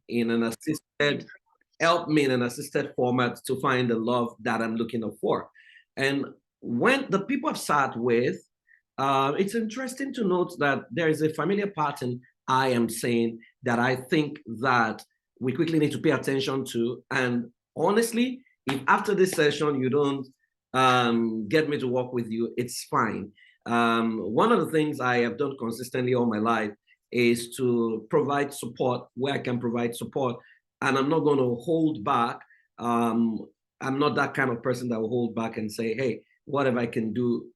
in an assisted, help me in an assisted format to find the love that I'm looking for. And when the people I've sat with, it's interesting to note that there is a familiar pattern I am saying that I think that we quickly need to pay attention to. And honestly, if after this session you don't get me to work with you, it's fine. One of the things I have done consistently all my life is to provide support where I can provide support. And I'm not going to hold back. I'm not that kind of person that will hold back and say, hey, whatever I can do,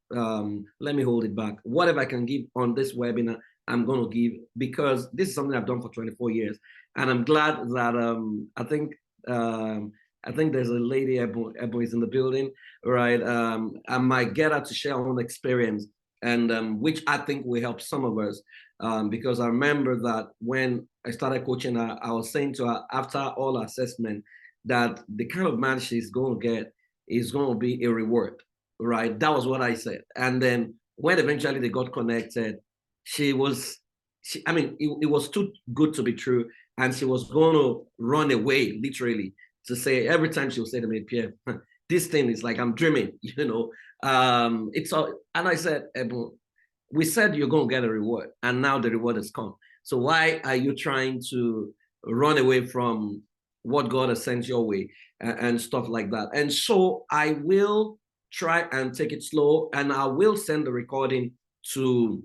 let me hold it back. Whatever I can give on this webinar, I'm going to give, because this is something I've done for 24 years. And I'm glad that I think there's a lady, Ebo is in the building, right? I might get her to share her own experience, and which I think will help some of us. Because I remember that when I started coaching her, I was saying to her after all assessment that the kind of man she's going to get is going to be a reward, right? That was what I said. And then when eventually they got connected, it was too good to be true. And she was going to run away, literally, to say, every time she would say to me, Pierre, this thing is like I'm dreaming, you know. It's all, and I said, we said you're going to get a reward, and now the reward has come. So why are you trying to run away from what God has sent your way and stuff like that? And so I will try and take it slow, and I will send the recording to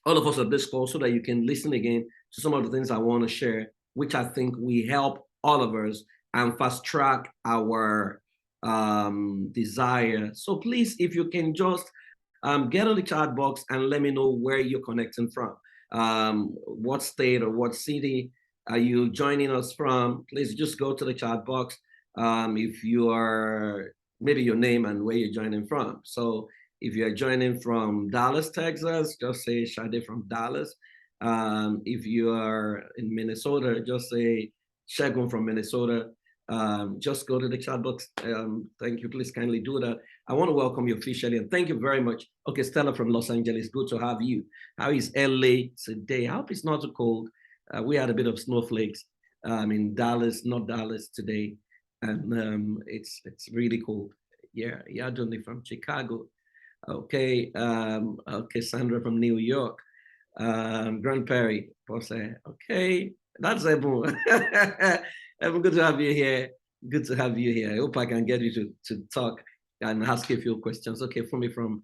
all of us at this call so that you can listen again to some of the things I want to share, which I think will help all of us and fast track our desire. So please, if you can just get on the chat box and let me know where you're connecting from. What state or what city are you joining us from? Please just go to the chat box. If you are, maybe your name and where you're joining from. So if you're joining from Dallas, Texas, just say Shade from Dallas. If you are in Minnesota, just say Shagun from Minnesota. Just go to the chat box. Thank you. Please kindly do that. I want to welcome you officially and thank you very much. Okay, Stella from Los Angeles, good to have you. How is LA today? I hope it's not too cold. We had a bit of snowflakes in Dallas, not Dallas today, and it's really cold. Yeah, Yaduni from Chicago. Okay, okay, Sandra from New York. Grand Prairie, okay, that's Ebu. Ebu, good to have you here. Good to have you here. I hope I can get you to talk and ask you a few questions. Okay, for me from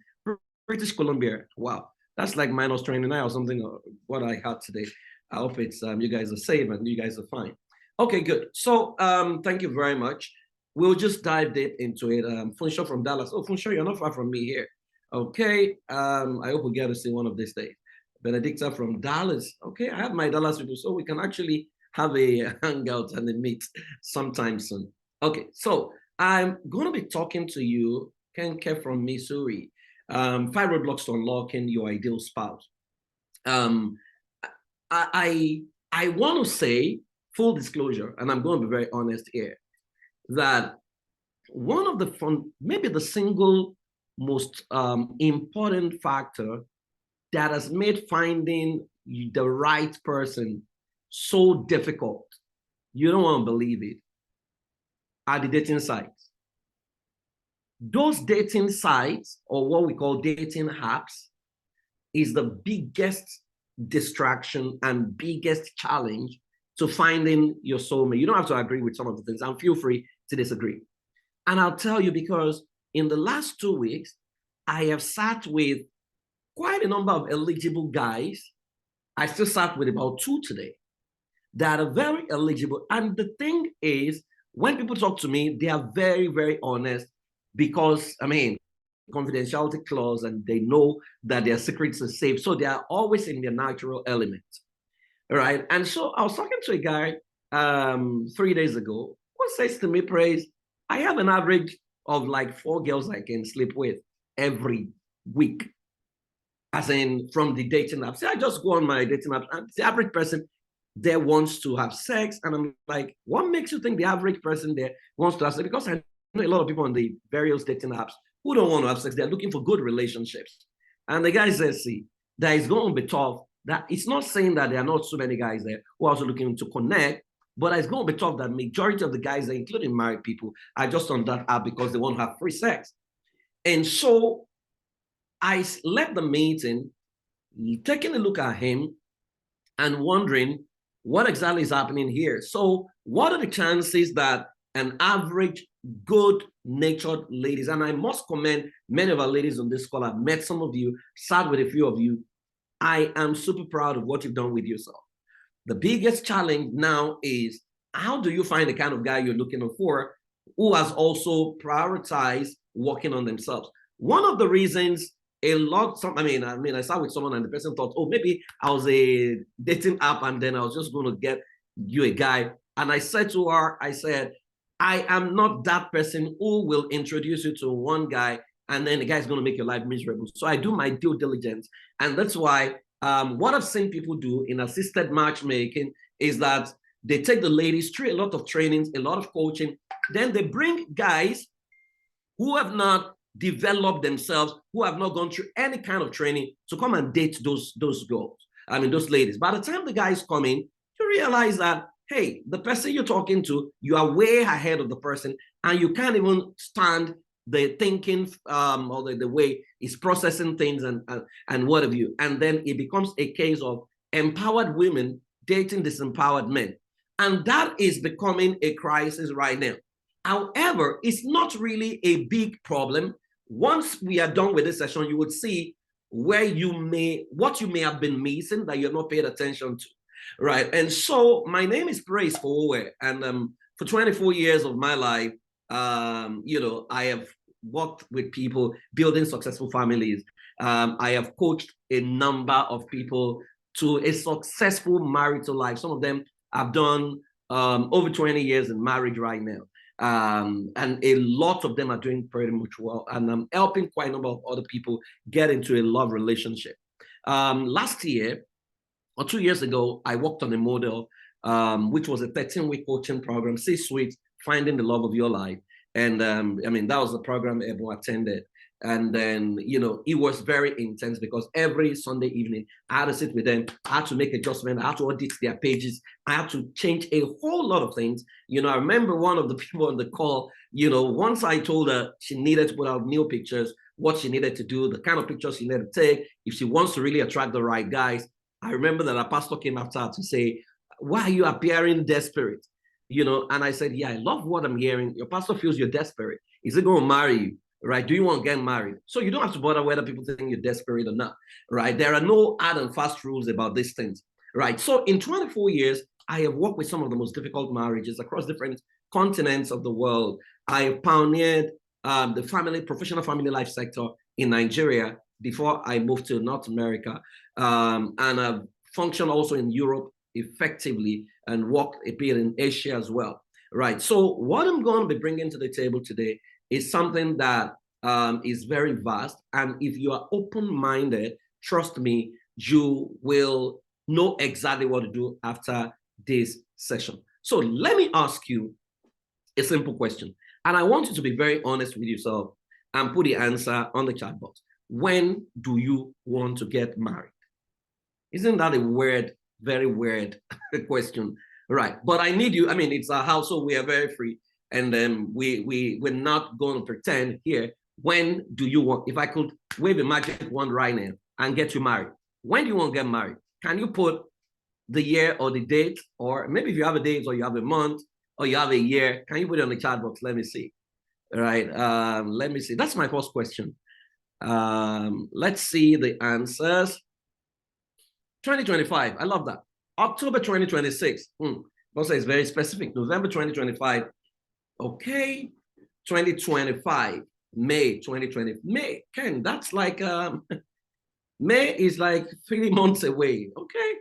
British Columbia. Wow, that's like -29 or something, what I had today. I hope it's you guys are safe and you guys are fine. Okay, good. So thank you very much. We'll just dive deep into it. Funsho from Dallas. Oh, Funsho, you're not far from me here. Okay, I hope we get to see one of these days. Benedicta from Dallas. Okay, I have my Dallas people, so we can actually have a hangout and a meet sometime soon. Okay, so I'm going to be talking to you, Kenke from Missouri. 5 roadblocks to unlocking your ideal spouse. I want to say, full disclosure, and I'm going to be very honest here, that one of the maybe the single most important factor that has made finding the right person so difficult, you don't want to believe it, are the dating sites. Those dating sites, or what we call dating apps, is the biggest distraction and biggest challenge to finding your soulmate. You don't have to agree with some of the things, and feel free to disagree. And I'll tell you, because in the last 2 weeks, I have sat with quite a number of eligible guys. I still sat with about 2 today that are very eligible. And the thing is, when people talk to me, they are very, very honest because, I mean, confidentiality clause, and they know that their secrets are safe. So they are always in their natural element, right? And so I was talking to a guy 3 days ago who says to me, Praise, I have an average of like 4 girls I can sleep with every week. As in from the dating apps. See, I just go on my dating app and the average person there wants to have sex. And I'm like, what makes you think the average person there wants to have sex? Because I know a lot of people on the various dating apps who don't want to have sex. They're looking for good relationships. And the guy says, see, that is going to be tough. That it's not saying that there are not so many guys there who are also looking to connect, But it's going to be tough that majority of the guys, including married people, are just on that app because they want to have free sex. And so I left the meeting, taking a look at him and wondering what exactly is happening here. So what are the chances that an average, good-natured ladies, and I must commend many of our ladies on this call, I've met some of you, sat with a few of you. I am super proud of what you've done with yourself. The biggest challenge now is how do you find the kind of guy you're looking for who has also prioritized working on themselves? One of the reasons I sat with someone and the person thought, oh, maybe I was a dating app and then I was just going to get you a guy. And I said to her, I said, I am not that person who will introduce you to one guy and then the guy's going to make your life miserable. So I do my due diligence. And that's why what I've seen people do in assisted matchmaking is that they take the ladies through a lot of trainings, a lot of coaching. Then they bring guys who have not developed themselves, who have not gone through any kind of training to come and date those girls. Those ladies. By the time the guys come in, you realize that, hey, the person you're talking to, you are way ahead of the person and you can't even stand the thinking or the way he's processing things and what have you. And then it becomes a case of empowered women dating disempowered men. And that is becoming a crisis right now. However, it's not really a big problem. Once we are done with this session, you would see what you may have been missing that you're not paid attention to, right? And so my name is Praise Fowowe, and for 24 years of my life, I have worked with people building successful families. I have coached a number of people to a successful marital life. Some of them have done over 20 years in marriage right now. And a lot of them are doing pretty much well. And I'm helping quite a number of other people get into a love relationship. Last year or 2 years ago, I worked on a model, which was a 13-week coaching program, C-Suite, Finding the Love of Your Life. And that was the program everyone attended. And then, it was very intense because every Sunday evening, I had to sit with them. I had to make adjustments. I had to audit their pages. I had to change a whole lot of things. I remember one of the people on the call, once I told her she needed to put out new pictures, what she needed to do, the kind of pictures she needed to take, if she wants to really attract the right guys. I remember that a pastor came after her to say, why are you appearing desperate? And I said, yeah, I love what I'm hearing. Your pastor feels you're desperate. Is he going to marry you? Right? Do you want to get married? So you don't have to bother whether people think you're desperate or not, right? There are no hard and fast rules about these things, right? So in 24 years, I have worked with some of the most difficult marriages across different continents of the world. I have pioneered the professional family life sector in Nigeria before I moved to North America. And I've functioned also in Europe effectively and worked a bit in Asia as well, right? So what I'm going to be bringing to the table today is something that is very vast. And if you are open-minded, trust me, you will know exactly what to do after this session. So let me ask you a simple question. And I want you to be very honest with yourself and put the answer on the chat box. When do you want to get married? Isn't that a weird, very weird question? Right. But I need you. It's a household. We are very free. And then we're not going to pretend here. When do you want, if I could wave a magic wand right now and get you married, when do you want to get married? Can you put the year or the date? Or maybe if you have a date or you have a month or you have a year, can you put it on the chat box? Let me see. All right. Let me see. That's my first question. Let's see the answers. 2025. I love that. October 2026. Also, it's very specific. November 2025. Okay, 2025, May 2020. May, Ken, that's like, May is like 3 months away. Okay,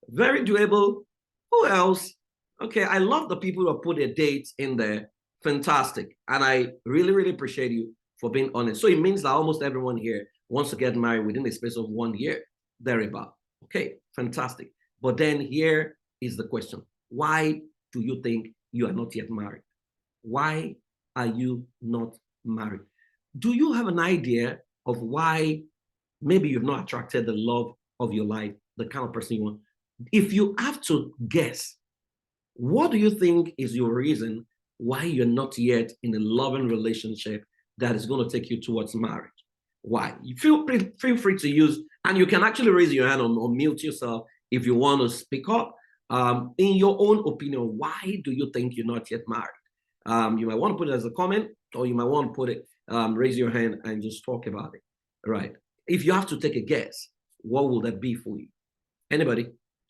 very doable. Who else? Okay, I love the people who have put their dates in there. Fantastic. And I really, really appreciate you for being honest. So it means that almost everyone here wants to get married within a space of 1 year, thereabout. Okay, fantastic. But then here is the question. Why do you think you are not yet married? Why are you not married? Do you have an idea of why maybe you've not attracted the love of your life, the kind of person you want? If you have to guess, What do you think is your reason why you're not yet in a loving relationship that is going to take you towards marriage? Why? You feel free to use, and you can actually raise your hand or mute yourself if you want to speak up. In your own opinion, why do you think you're not yet married? You might want to put it as a comment, or you might want to put it, raise your hand and just talk about it. Right. If you have to take a guess, what will that be for you? Anybody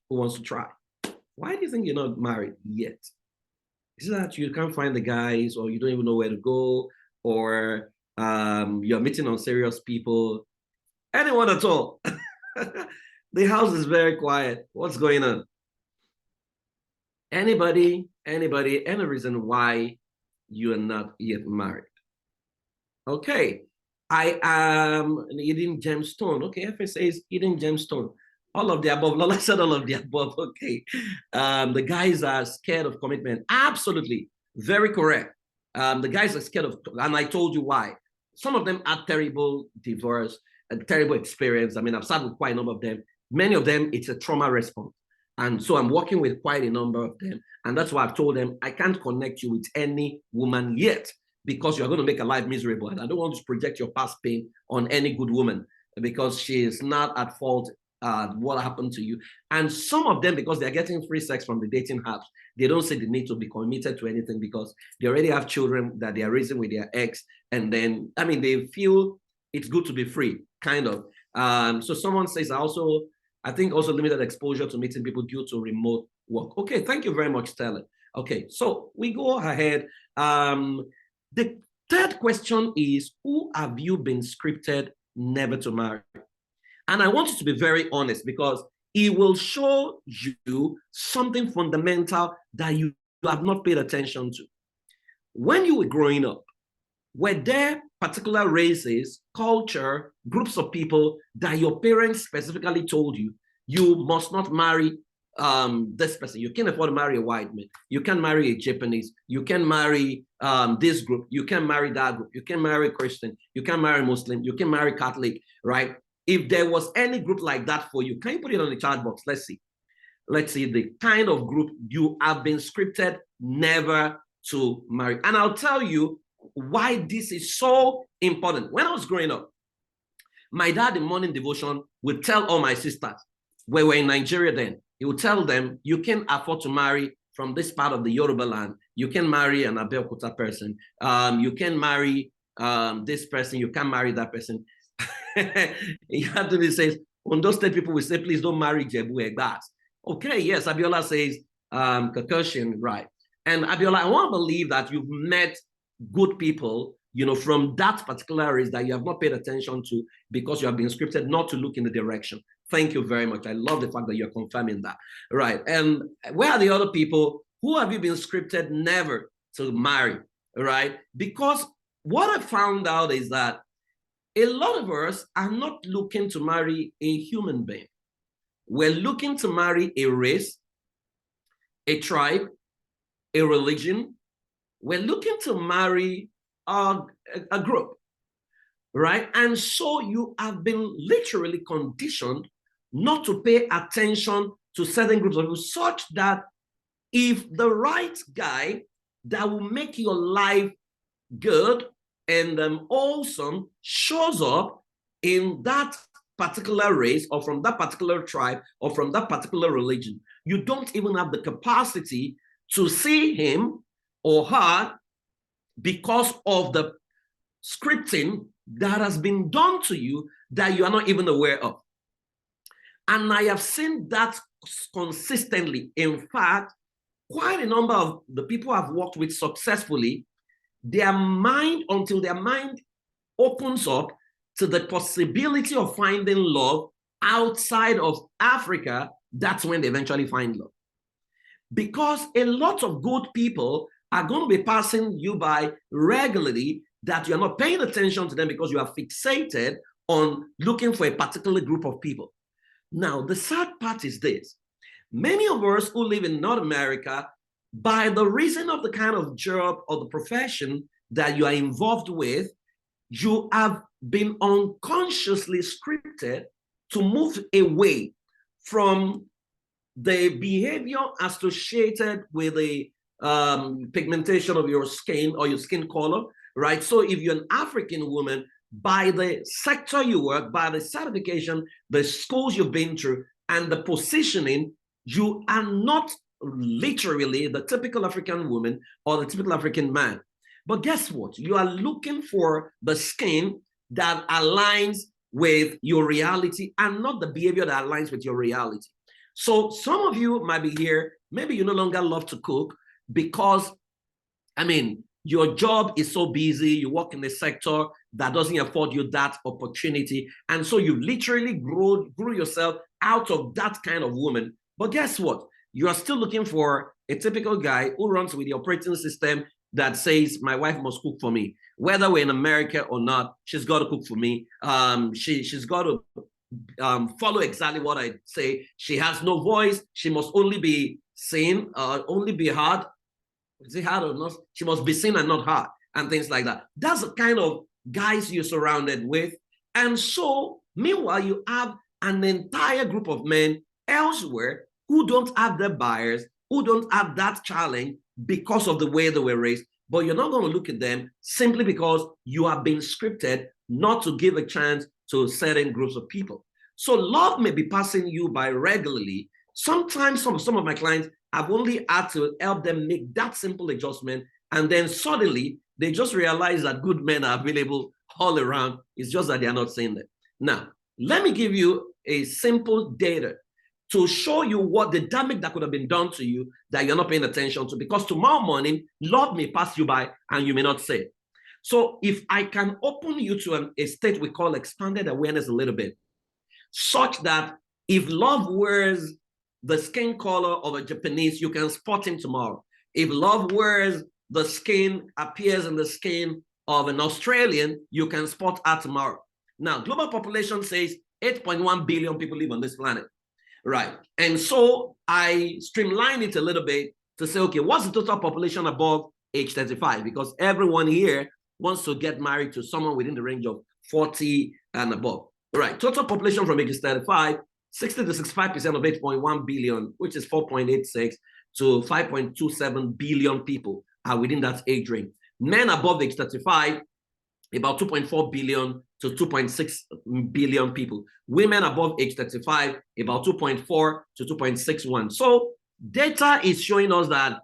who wants to try? Why do you think you're not married yet? Is it that you can't find the guys, or you don't even know where to go, or you're meeting unserious people? Anyone at all? The house is very quiet. What's going on? Anybody, any reason why you are not yet married? Okay. I am an eating gemstone. Okay, FA says eating gemstone. All of the above. Lola said all of the above. Okay. The guys are scared of commitment. Absolutely. Very correct. The guys are scared of, and I told you why. Some of them had terrible divorce, a terrible experience. I mean, I've sat with quite a number of them. Many of them, it's a trauma response. And so I'm working with quite a number of them. And that's why I've told them, I can't connect you with any woman yet, because you're going to make a life miserable. And I don't want to project your past pain on any good woman, because she is not at fault what happened to you. And some of them, because they're getting free sex from the dating apps, they don't see the need to be committed to anything, because they already have children that they are raising with their ex. And then, I mean, they feel it's good to be free, kind of. So someone says, I think also limited exposure to meeting people due to remote work. Okay, thank you very much, Stella. Okay, so we go ahead. The third question is, who have you been scripted never to marry? And I want you to be very honest, because it will show you something fundamental that you have not paid attention to. When you were growing up, were there particular races, culture, groups of people that your parents specifically told you, you must not marry this person? You can't afford to marry a white man. You can't marry a Japanese. You can't marry this group. You can't marry that group. You can't marry Christian. You can't marry Muslim. You can't marry Catholic, right? If there was any group like that for you, can you put it on the chat box? Let's see. Let's see the kind of group you have been scripted never to marry. And I'll tell you why this is so important. When I was growing up, my dad in morning devotion would tell all my sisters, we were in Nigeria then, he would tell them, you can afford to marry from this part of the Yoruba land. You can marry an Abeokuta person. You can marry this person. You can marry that person. He says, on those state people will say, please don't marry Jebu Egbas. Okay, yes, Abiola says, Kakoshin, right. And Abiola, I want to believe that you've met good people, you know, from that particular race that you have not paid attention to, because you have been scripted not to look in the direction. Thank you very much. I love the fact that you're confirming that. Right. And where are the other people? Who have you been scripted never to marry? Right. Because what I found out is that a lot of us are not looking to marry a human being. We're looking to marry a race, a tribe, a religion. We're looking to marry a group, right? And so you have been literally conditioned not to pay attention to certain groups of people, such that if the right guy that will make your life good and awesome shows up in that particular race, or from that particular tribe, or from that particular religion, you don't even have the capacity to see him or her, because of the scripting that has been done to you that you are not even aware of. And I have seen that consistently. In fact, quite a number of the people I've worked with successfully, their mind, until their mind opens up to the possibility of finding love outside of Africa, that's when they eventually find love. Because a lot of good people are going to be passing you by regularly, that you're not paying attention to them because you are fixated on looking for a particular group of people. Now, the sad part is this. Many of us who live in North America, by the reason of the kind of job or the profession that you are involved with, you have been unconsciously scripted to move away from the behavior associated with the pigmentation of your skin or your skin color, right? So if you're an African woman, by the sector you work, by the certification, the schools you've been through, and the positioning, you are not literally the typical African woman or the typical African man. But guess what? You are looking for the skin that aligns with your reality and not the behavior that aligns with your reality. So some of you might be here, maybe you no longer love to cook because, I mean, your job is so busy, you work in a sector that doesn't afford you that opportunity. And so you literally grew yourself out of that kind of woman. But guess what? You are still looking for a typical guy who runs with the operating system that says, my wife must cook for me. Whether we're in America or not, she's got to cook for me. She's got to follow exactly what I say. She has no voice. She must only be seen, only be heard. Is it hard or not? She must be seen and not heard, and things like that. That's the kind of guys you're surrounded with. And so, meanwhile, you have an entire group of men elsewhere who don't have the buyers, who don't have that challenge because of the way they were raised. But you're not going to look at them simply because you have been scripted not to give a chance to certain groups of people. So love may be passing you by regularly. Sometimes some of my clients, I've only had to help them make that simple adjustment. And then suddenly they just realize that good men are available all around. It's just that they're not saying that. Now, let me give you a simple data to show you what the damage that could have been done to you that you're not paying attention to. Because tomorrow morning, love may pass you by and you may not say it. So if I can open you to a state we call expanded awareness a little bit, such that if love wears the skin color of a Japanese, you can spot him tomorrow. If love wears the skin, appears in the skin of an Australian, you can spot her tomorrow. Now, global population says 8.1 billion people live on this planet, right? And so I streamline it a little bit to say, okay, what's the total population above age 35? Because everyone here wants to get married to someone within the range of 40 and above. Right, total population from age 35, 60 to 65% of 8.1 billion, which is 4.86 to 5.27 billion people are within that age range. Men above age 35, about 2.4 billion to 2.6 billion people. Women above age 35, about 2.4 to 2.61. So data is showing us that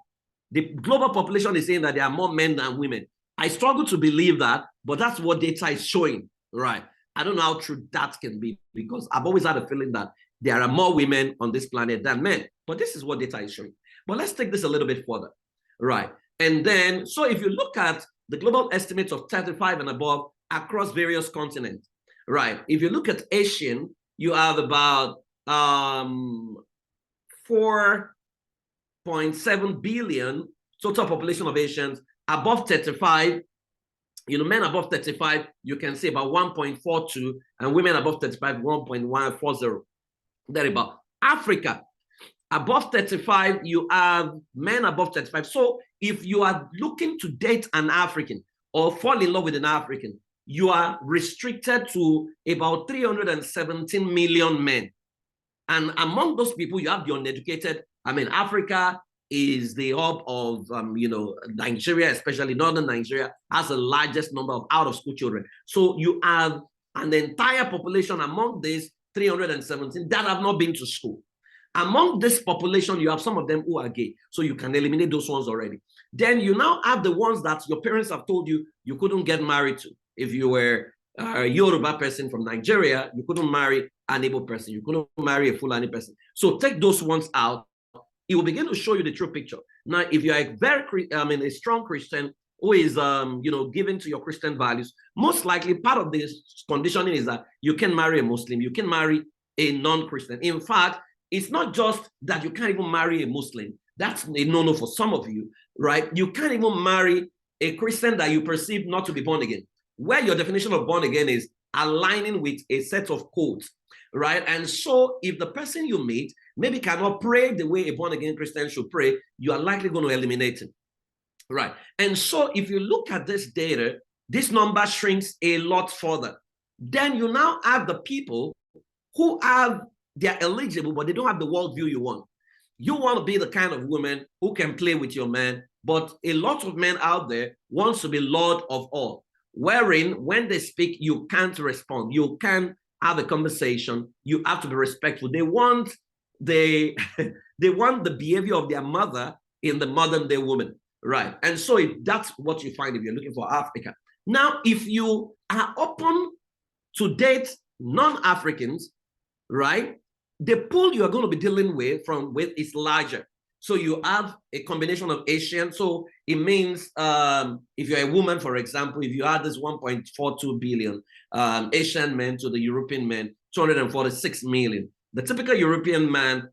the global population is saying that there are more men than women. I struggle to believe that, but that's what data is showing, right? I don't know how true that can be because I've always had a feeling that there are more women on this planet than men, but this is what data is showing. But let's take this a little bit further, right? And then, so if you look at the global estimates of 35 and above across various continents, right? If you look at Asian, you have about 4.7 billion total population of Asians. Above 35, you know, men above 35, you can see about 1.42, and women above 35, 1.140. There about Africa, above 35, you have men above 35. So if you are looking to date an African or fall in love with an African, you are restricted to about 317 million men. And among those people, you have the uneducated. I mean, Africa is the hub of, Nigeria, especially northern Nigeria, has the largest number of out-of-school children. So you have an entire population among these 317 that have not been to school. Among this population, you have some of them who are gay. So you can eliminate those ones already. Then you now have the ones that your parents have told you you couldn't get married to. If you were a Yoruba person from Nigeria, you couldn't marry an Igbo person. You couldn't marry a Fulani person. So take those ones out. It will begin to show you the true picture. Now, if you are a strong Christian who is, given to your Christian values, most likely part of this conditioning is that you can marry a Muslim, you can marry a non-Christian. In fact, it's not just that you can't even marry a Muslim. That's a no-no for some of you, right? You can't even marry a Christian that you perceive not to be born again, where your definition of born again is aligning with a set of codes, right? And so if the person you meet maybe cannot pray the way a born-again Christian should pray, you are likely going to eliminate him, right? And so if you look at this data, this number shrinks a lot further. Then you now have the people who they're eligible, but they don't have the worldview you want. You want to be the kind of woman who can play with your man, but a lot of men out there wants to be Lord of all, wherein when they speak, you can't respond. You can't have a conversation. You have to be respectful. They want the they want the behavior of their mother in the modern day woman, right? And so that's what you find if you're looking for Africa. Now, if you are open to date non-Africans, right? The pool you are going to be dealing with is larger. So you have a combination of Asian. So it means if you're a woman, for example, if you add this 1.42 billion Asian men to the European men, 246 million. The typical European man,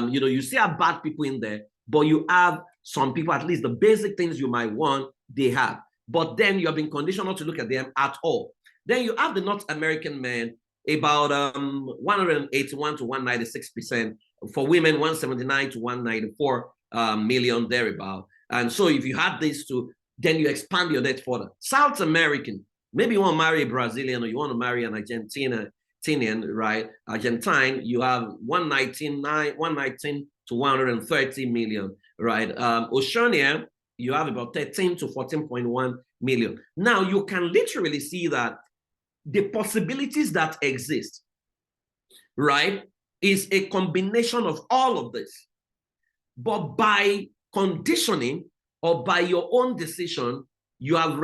you see have bad people in there, but you have some people, at least the basic things you might want, they have. But then you have been conditioned not to look at them at all. Then you have the North American men, about 181 to 196%. For women, 179 to 194 million thereabout. And so if you had these two, then you expand your net further. South American, maybe you want to marry a Brazilian or you want to marry an Argentinian, right? Argentine, you have 119 to 130 million, right? Oceania, you have about 13 to 14.1 million. Now you can literally see that the possibilities that exist, right, is a combination of all of this. But by conditioning or by your own decision, you have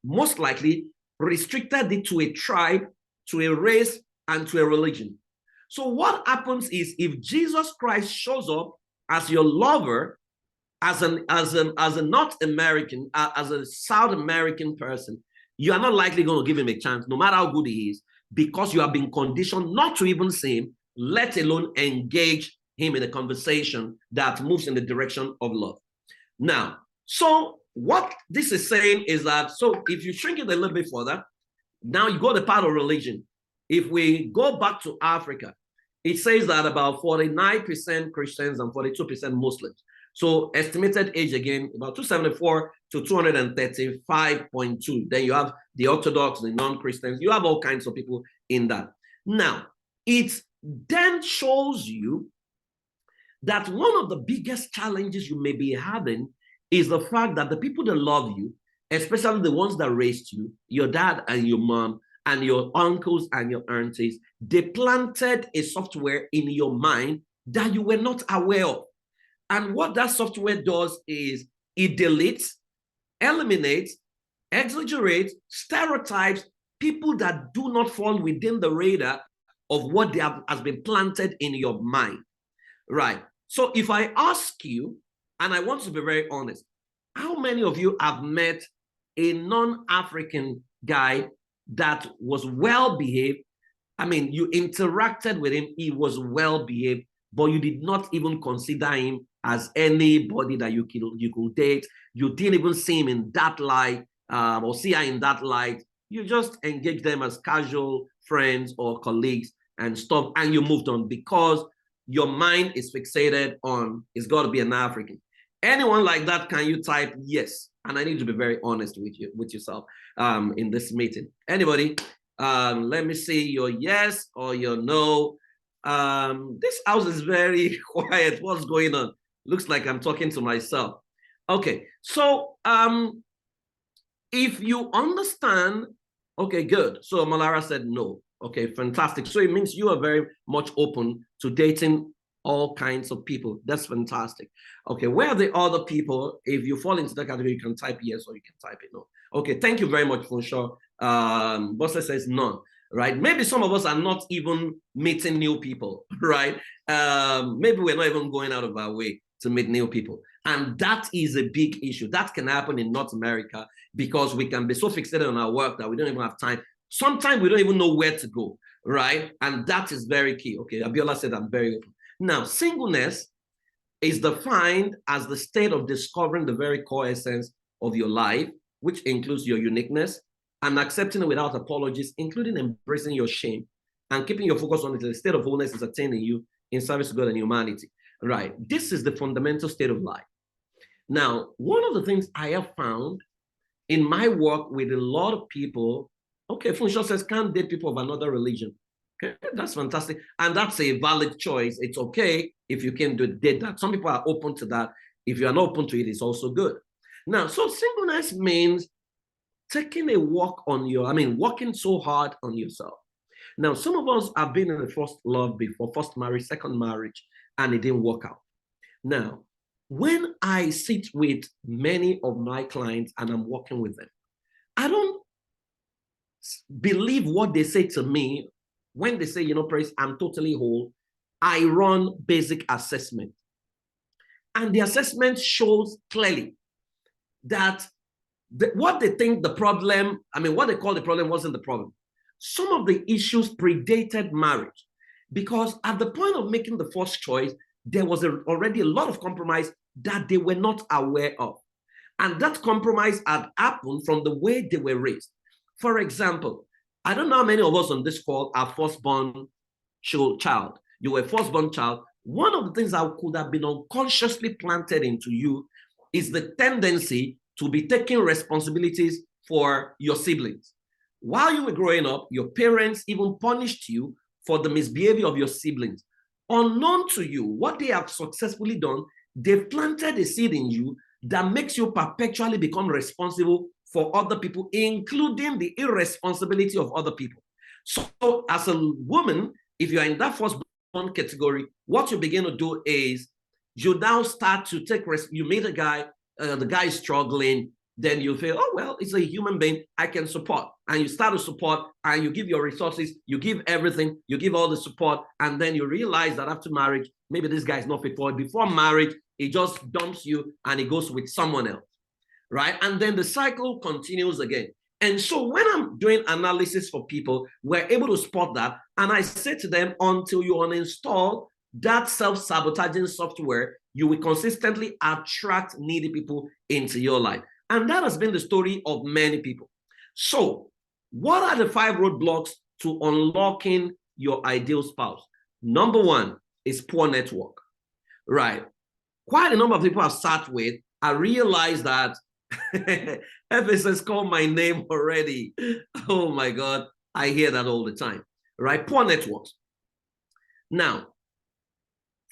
most likely restricted it to a tribe, to a race, and to a religion. So what happens is if Jesus Christ shows up as your lover, as a North American, as a South American person, you are not likely going to give him a chance, no matter how good he is, because you have been conditioned not to even see him, let alone engage him in a conversation that moves in the direction of love. Now, so what this is saying is that, so if you shrink it a little bit further, now you go to the part of religion. If we go back to Africa, it says that about 49% Christians and 42% Muslims. So estimated age again, about 274 to 235.2. Then you have the Orthodox, the non-Christians. You have all kinds of people in that. Now, it then shows you that one of the biggest challenges you may be having is the fact that the people that love you, especially the ones that raised you, your dad and your mom and your uncles and your aunties, they planted a software in your mind that you were not aware of. And what that software does is it deletes, eliminates, exaggerates, stereotypes people that do not fall within the radar of what has been planted in your mind, right? So if I ask you, and I want to be very honest, how many of you have met a non-African guy that was well-behaved? I mean, you interacted with him, he was well-behaved, but you did not even consider him as anybody that you could date. You didn't even see him in that light or see her in that light. You just engaged them as casual friends or colleagues and stuff, and you moved on because your mind is fixated on it's got to be an African. Anyone like that, can you type yes? And I need to be very honest with yourself in this meeting. Anybody? Let me see your yes or your no. This house is very quiet. What's going on? Looks like I'm talking to myself. Okay, so if you understand, okay, good. So Malara said no. Okay, fantastic. So it means you are very much open to dating all kinds of people. That's fantastic. Okay, where are the other people? If you fall into that category, you can type yes or you can type it no. Okay, thank you very much, Funshaw. Bossa says none, right? Maybe some of us are not even meeting new people, right? Maybe we're not even going out of our way to meet new people. And that is a big issue. That can happen in North America because we can be so fixated on our work that we don't even have time. Sometimes we don't even know where to go, right? And that is very key. Okay, Abiola said I'm very open. Now, singleness is defined as the state of discovering the very core essence of your life, which includes your uniqueness, and accepting it without apologies, including embracing your shame and keeping your focus on it. The state of wholeness is attained in you in service to God and humanity. Right. This is the fundamental state of life. Now, one of the things I have found in my work with a lot of people, okay, Funshaw says, can't date people of another religion. Okay, that's fantastic. And that's a valid choice. It's okay if you can date that. Some people are open to that. If you are not open to it, it's also good. Now, so singleness means taking a walk on working so hard on yourself. Now, some of us have been in the first love before, first marriage, second marriage, and it didn't work out. Now, when I sit with many of my clients and I'm working with them, I don't believe what they say to me when they say, Praise, I'm totally whole. I run basic assessment. And the assessment shows clearly that what they think the problem, what they call the problem wasn't the problem. Some of the issues predated marriage because at the point of making the first choice, there was already a lot of compromise that they were not aware of. And that compromise had happened from the way they were raised. For example, I don't know how many of us on this call are firstborn child. You were a firstborn child. One of the things that could have been unconsciously planted into you is the tendency to be taking responsibilities for your siblings. While you were growing up, your parents even punished you for the misbehavior of your siblings. Unknown to you, what they have successfully done, they've planted a seed in you that makes you perpetually become responsible for other people, including the irresponsibility of other people. So as a woman, if you are in that firstborn category, what you begin to do is you now start to take risk. You meet a guy, the guy is struggling, then you feel, oh, well, it's a human being I can support. And you start to support and you give your resources, you give everything, you give all the support. And then you realize that after marriage, maybe this guy is not fit for it. Before marriage, he just dumps you and he goes with someone else, right? And then the cycle continues again. And so when I'm doing analysis for people, we're able to spot that. And I say to them, until you uninstall that self-sabotaging software, you will consistently attract needy people into your life. And that has been the story of many people. So what are the 5 roadblocks to unlocking your ideal spouse? Number 1 is poor network, right? Quite a number of people I've sat with, I realized that FSS called my name already. Oh my God, I hear that all the time, right? Poor networks. Now,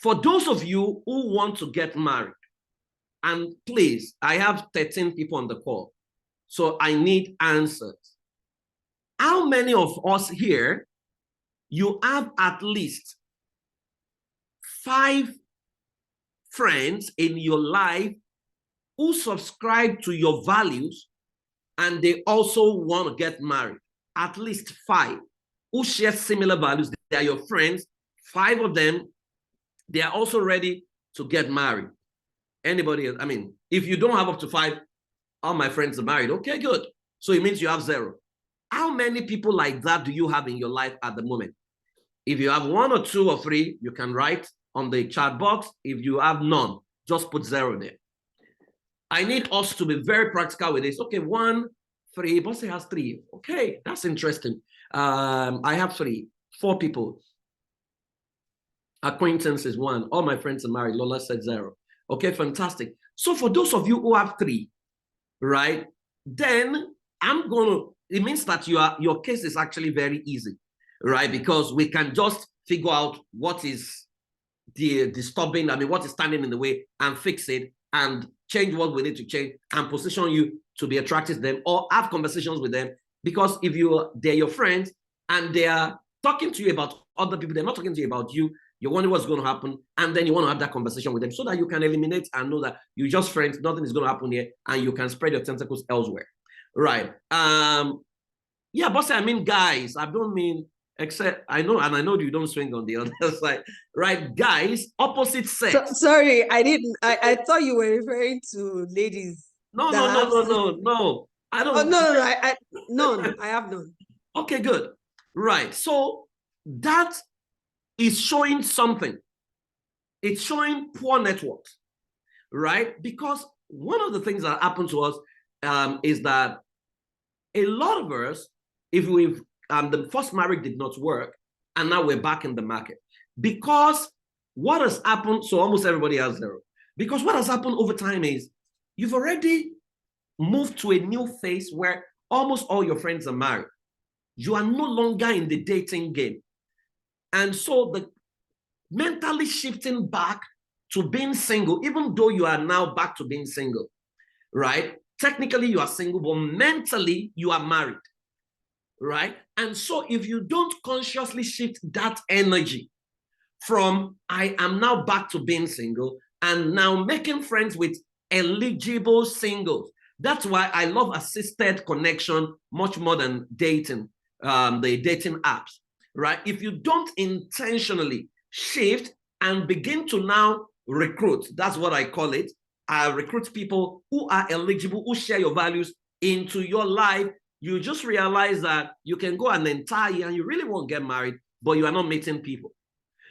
for those of you who want to get married, and please, I have 13 people on the call, so I need answers. How many of us here, you have at least 5 friends in your life who subscribe to your values and they also want to get married? At least 5 who share similar values. They are your friends. 5 of them, they are also ready to get married. Anybody else? If you don't have up to 5, all my friends are married. Okay, good. So it means you have 0. How many people like that do you have in your life at the moment? If you have 1 or 2 or 3, you can write on the chat box. If you have none, just put 0 there. I need us to be very practical with this. Okay, 1, 3. Bossy has 3. Okay, that's interesting. I have 3, 4 people. Acquaintances 1. All my friends are married. Lola said 0. Okay, fantastic. So for those of you who have 3, right, then it means that your case is actually very easy, right? Because we can just figure out what is disturbing, what is standing in the way and fix it and change what we need to change and position you to be attracted to them or have conversations with them. Because if they're your friends and they are talking to you about other people, they're not talking to you about you, you're wondering what's going to happen, and then you want to have that conversation with them so that you can eliminate and know that you're just friends, nothing is going to happen here, and you can spread your tentacles elsewhere, right? Yeah, but guys, I don't mean, except I know you don't swing on the other side, right? Guys, opposite sex. Sorry, I didn't. I thought you were referring to ladies. No. I don't. Oh, no. I have none. Okay, good. Right. So that is showing something. It's showing poor networks, right? Because one of the things that happened to us is that a lot of us, if we've the first marriage did not work, and now we're back in the market. Because what has happened, so almost everybody has 0. Because what has happened over time is you've already moved to a new phase where almost all your friends are married. You are no longer in the dating game. And so the mentally shifting back to being single, even though you are now back to being single, right? Technically, you are single, but mentally, you are married, right? And so if you don't consciously shift that energy from I am now back to being single and now making friends with eligible singles. That's why I love assisted connection much more than dating, the dating apps, right? If you don't intentionally shift and begin to now recruit, that's what I call it. I recruit people who are eligible, who share your values into your life. You just realize that you can go an entire year and you really won't get married, but you are not meeting people.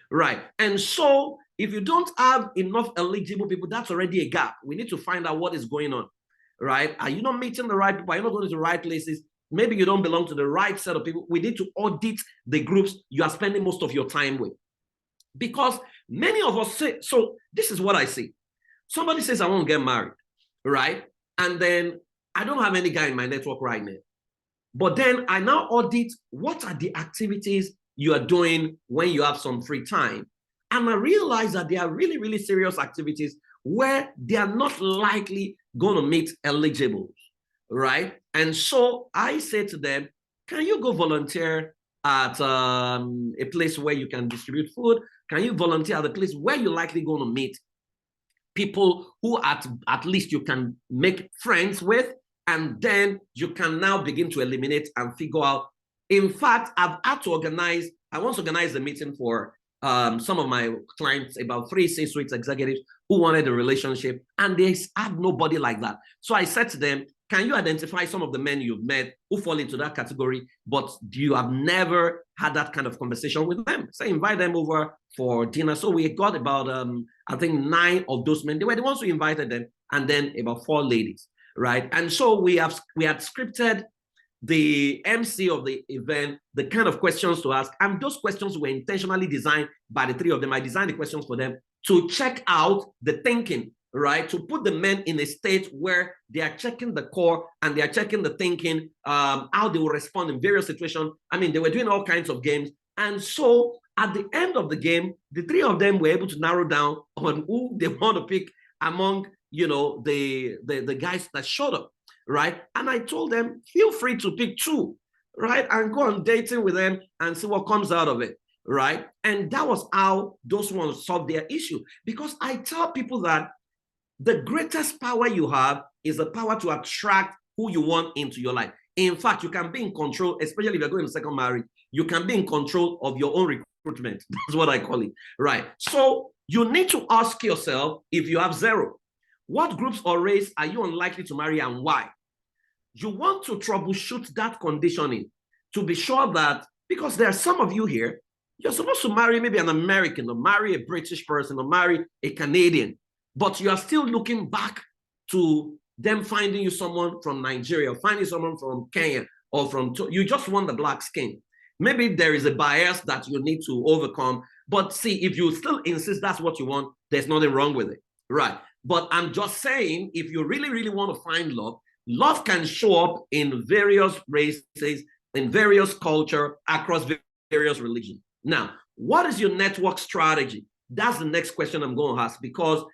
Right. And so if you don't have enough eligible people, that's already a gap. We need to find out what is going on. Right. Are you not meeting the right people? Are you not going to the right places? Maybe you don't belong to the right set of people. We need to audit the groups you are spending most of your time with. Because many of us say, so this is what I see. Somebody says, I won't get married. Right. And then I don't have any guy in my network right now. But then I now audit what are the activities you are doing when you have some free time. And I realize that they are really, really serious activities where they are not likely going to meet eligibles, right? And so I say to them, can you go volunteer at a place where you can distribute food? Can you volunteer at a place where you're likely going to meet people who at least you can make friends with? And then you can now begin to eliminate and figure out. In fact, I've had to organize, I once organized a meeting for some of my clients, about 3 C-suite executives who wanted a relationship, and they had nobody like that. So I said to them, can you identify some of the men you've met who fall into that category, but you have never had that kind of conversation with them? So invite them over for dinner. So we got about, I think 9 of those men. They were the ones who invited them, and then about 4 ladies. Right. And so we had scripted the MC of the event, the kind of questions to ask. And those questions were intentionally designed by the 3 of them. I designed the questions for them to check out the thinking, right? To put the men in a state where they are checking the core and they are checking the thinking, how they will respond in various situations. I mean, they were doing all kinds of games. And so at the end of the game, the 3 of them were able to narrow down on who they want to pick among the guys that showed up, right? And I told them, feel free to pick 2, right? And go on dating with them and see what comes out of it, right? And that was how those ones solved their issue. Because I tell people that the greatest power you have is the power to attract who you want into your life. In fact, you can be in control, especially if you're going to second marriage, you can be in control of your own recruitment. That's what I call it, right? So you need to ask yourself, if you have 0, what groups or race are you unlikely to marry and why? You want to troubleshoot that conditioning to be sure that, because there are some of you here, you're supposed to marry maybe an American or marry a British person or marry a Canadian, but you are still looking back to them finding you someone from Nigeria, or finding someone from Kenya, or you just want the black skin. Maybe there is a bias that you need to overcome, but see, if you still insist that's what you want, there's nothing wrong with it, right? But I'm just saying, if you really, really want to find love, love can show up in various races, in various culture, across various religions. Now, what is your network strategy? That's the next question I'm going to ask, because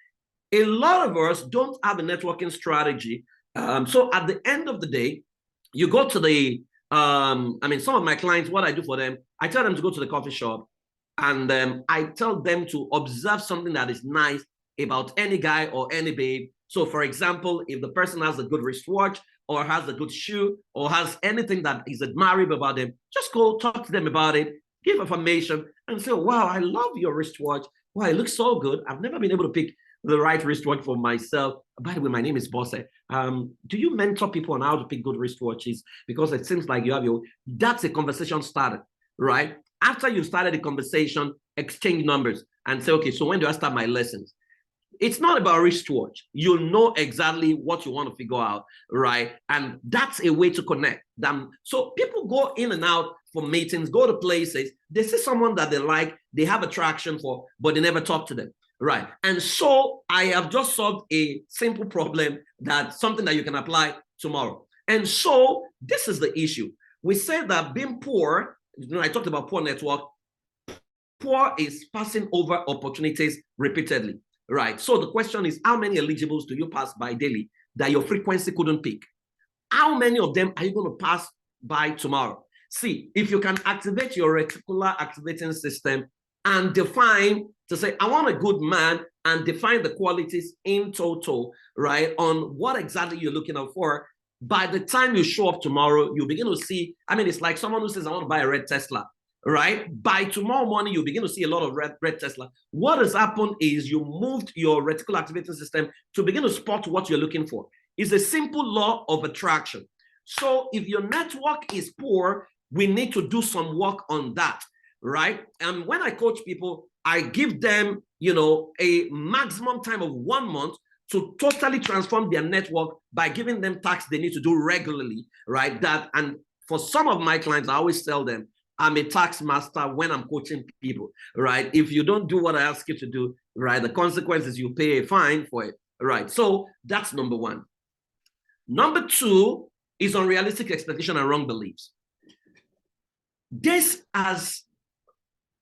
a lot of us don't have a networking strategy. So at the end of the day, you go to the, some of my clients, what I do for them, I tell them to go to the coffee shop, and I tell them to observe something that is nice about any guy or any babe. So for example, if the person has a good wristwatch or has a good shoe or has anything that is admirable about them, just go talk to them about it, give affirmation and say, wow, I love your wristwatch. Wow, it looks so good. I've never been able to pick the right wristwatch for myself. By the way, my name is Bosse. Do you mentor people on how to pick good wristwatches? Because it seems like you have that's a conversation started, right? After you started the conversation, exchange numbers and say, okay, so when do I start my lessons? It's not about wristwatch. You know exactly what you want to figure out, right? And that's a way to connect them. So people go in and out for meetings, go to places. They see someone that they like, they have attraction for, but they never talk to them, right? And so I have just solved a simple problem, that's something that you can apply tomorrow. And so this is the issue. We said that being poor, I talked about poor network. Poor is passing over opportunities repeatedly, right? So the question is, how many eligibles do you pass by daily that your frequency couldn't pick? How many of them are you going to pass by tomorrow? See, if you can activate your reticular activating system and define to say, I want a good man, and define the qualities in total, right, on what exactly you're looking out for, by the time you show up tomorrow, you begin to see, I mean, it's like someone who says, I want to buy a red Tesla, right? By tomorrow morning, you begin to see a lot of red Tesla. What has happened is you moved your reticular activating system to begin to spot what you're looking for. It's a simple law of attraction. So if your network is poor, we need to do some work on that, right? And when I coach people, I give them, a maximum time of 1 month to totally transform their network by giving them tasks they need to do regularly, right? And for some of my clients, I always tell them, I'm a tax master when I'm coaching people, right? If you don't do what I ask you to do, right, the consequence is you pay a fine for it, right? So that's number one. Number two is unrealistic expectation and wrong beliefs. This has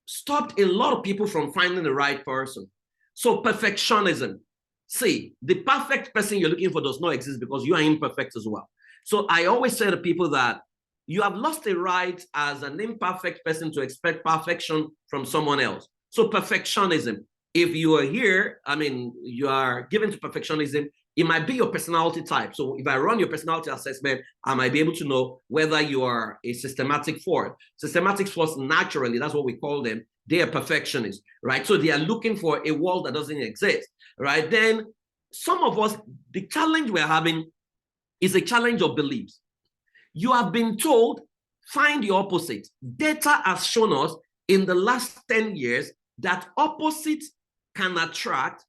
stopped a lot of people from finding the right person. So perfectionism. See, the perfect person you're looking for does not exist because you are imperfect as well. So I always say to people that you have lost a right as an imperfect person to expect perfection from someone else. So perfectionism, if you are here, I mean, you are given to perfectionism, it might be your personality type. So if I run your personality assessment, I might be able to know whether you are a systematic force. Systematic force, naturally, that's what we call them. They are perfectionists, right? So they are looking for a world that doesn't exist, right? Then some of us, the challenge we're having is a challenge of beliefs. You have been told, find the opposite. Data has shown us in the last 10 years that opposites can attract,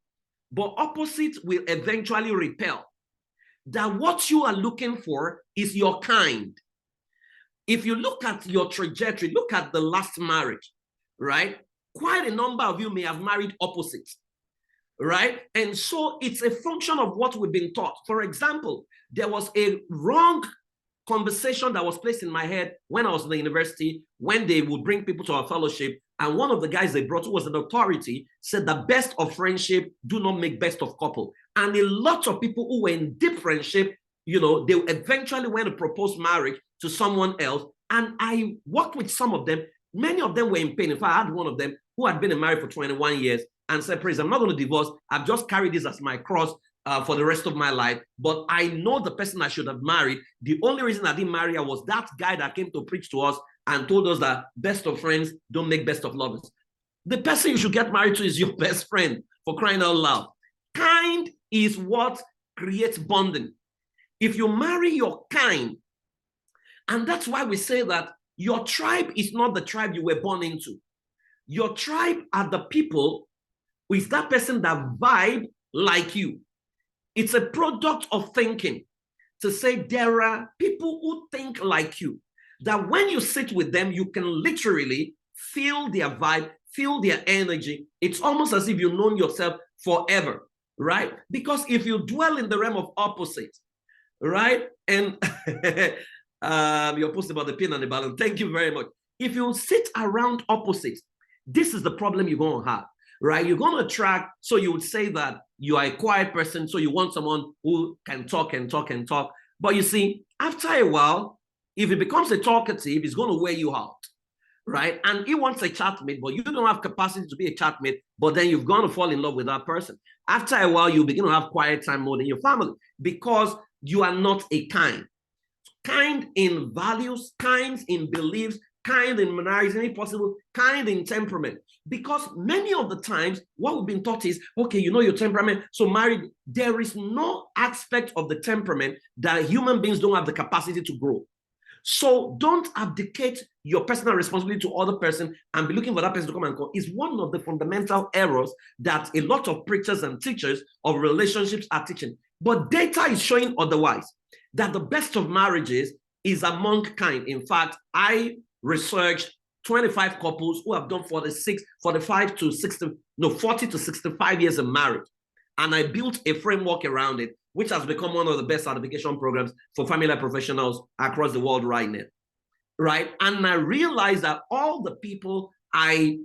but opposites will eventually repel. That what you are looking for is your kind. If you look at your trajectory, look at the last marriage, right? Quite a number of you may have married opposites, right? And so it's a function of what we've been taught. For example, there was a wrong conversation that was placed in my head when I was in the university, when they would bring people to our fellowship. And one of the guys they brought, who was an authority, said the best of friendship do not make best of couple. And a lot of people who were in deep friendship, they eventually went to propose marriage to someone else. And I worked with some of them. Many of them were in pain. In fact, I had one of them who had been married for 21 years and said, Praise, I'm not going to divorce. I've just carried this as my cross for the rest of my life. But I know the person I should have married. The only reason I didn't marry her was that guy that came to preach to us and told us that best of friends don't make best of lovers. The person you should get married to is your best friend, for crying out loud. Kind is what creates bonding. If you marry your kind, and that's why we say that your tribe is not the tribe you were born into. Your tribe are the people with that person that vibe like you. It's a product of thinking. To say there are people who think like you, that when you sit with them, you can literally feel their vibe, feel their energy. It's almost as if you've known yourself forever, right? Because if you dwell in the realm of opposites, right? And you're posting about the pin and the balance. Thank you very much. If you sit around opposites, this is the problem you're going to have, right? You're going to attract, so you would say that you are a quiet person, so you want someone who can talk and talk and talk. But you see, after a while, if it becomes a talkative, it's going to wear you out, right? And he wants a chatmate, but you don't have capacity to be a chatmate, but then you've gone to fall in love with that person. After a while, you begin to have quiet time mode in your family because you are not a kind. Kind in values, kind in beliefs, kind in mannerism, if possible, kind in temperament. Because many of the times, what we've been taught is, okay, you know your temperament, so married. There is no aspect of the temperament that human beings don't have the capacity to grow. So don't abdicate your personal responsibility to other person and be looking for that person to come and call. It's one of the fundamental errors that a lot of preachers and teachers of relationships are teaching. But data is showing otherwise, that the best of marriages is among kind. In fact, I researched 25 couples who have done 40 to 65 years of marriage. And I built a framework around it, which has become one of the best certification programs for family professionals across the world right now, right? And I realized that all the people I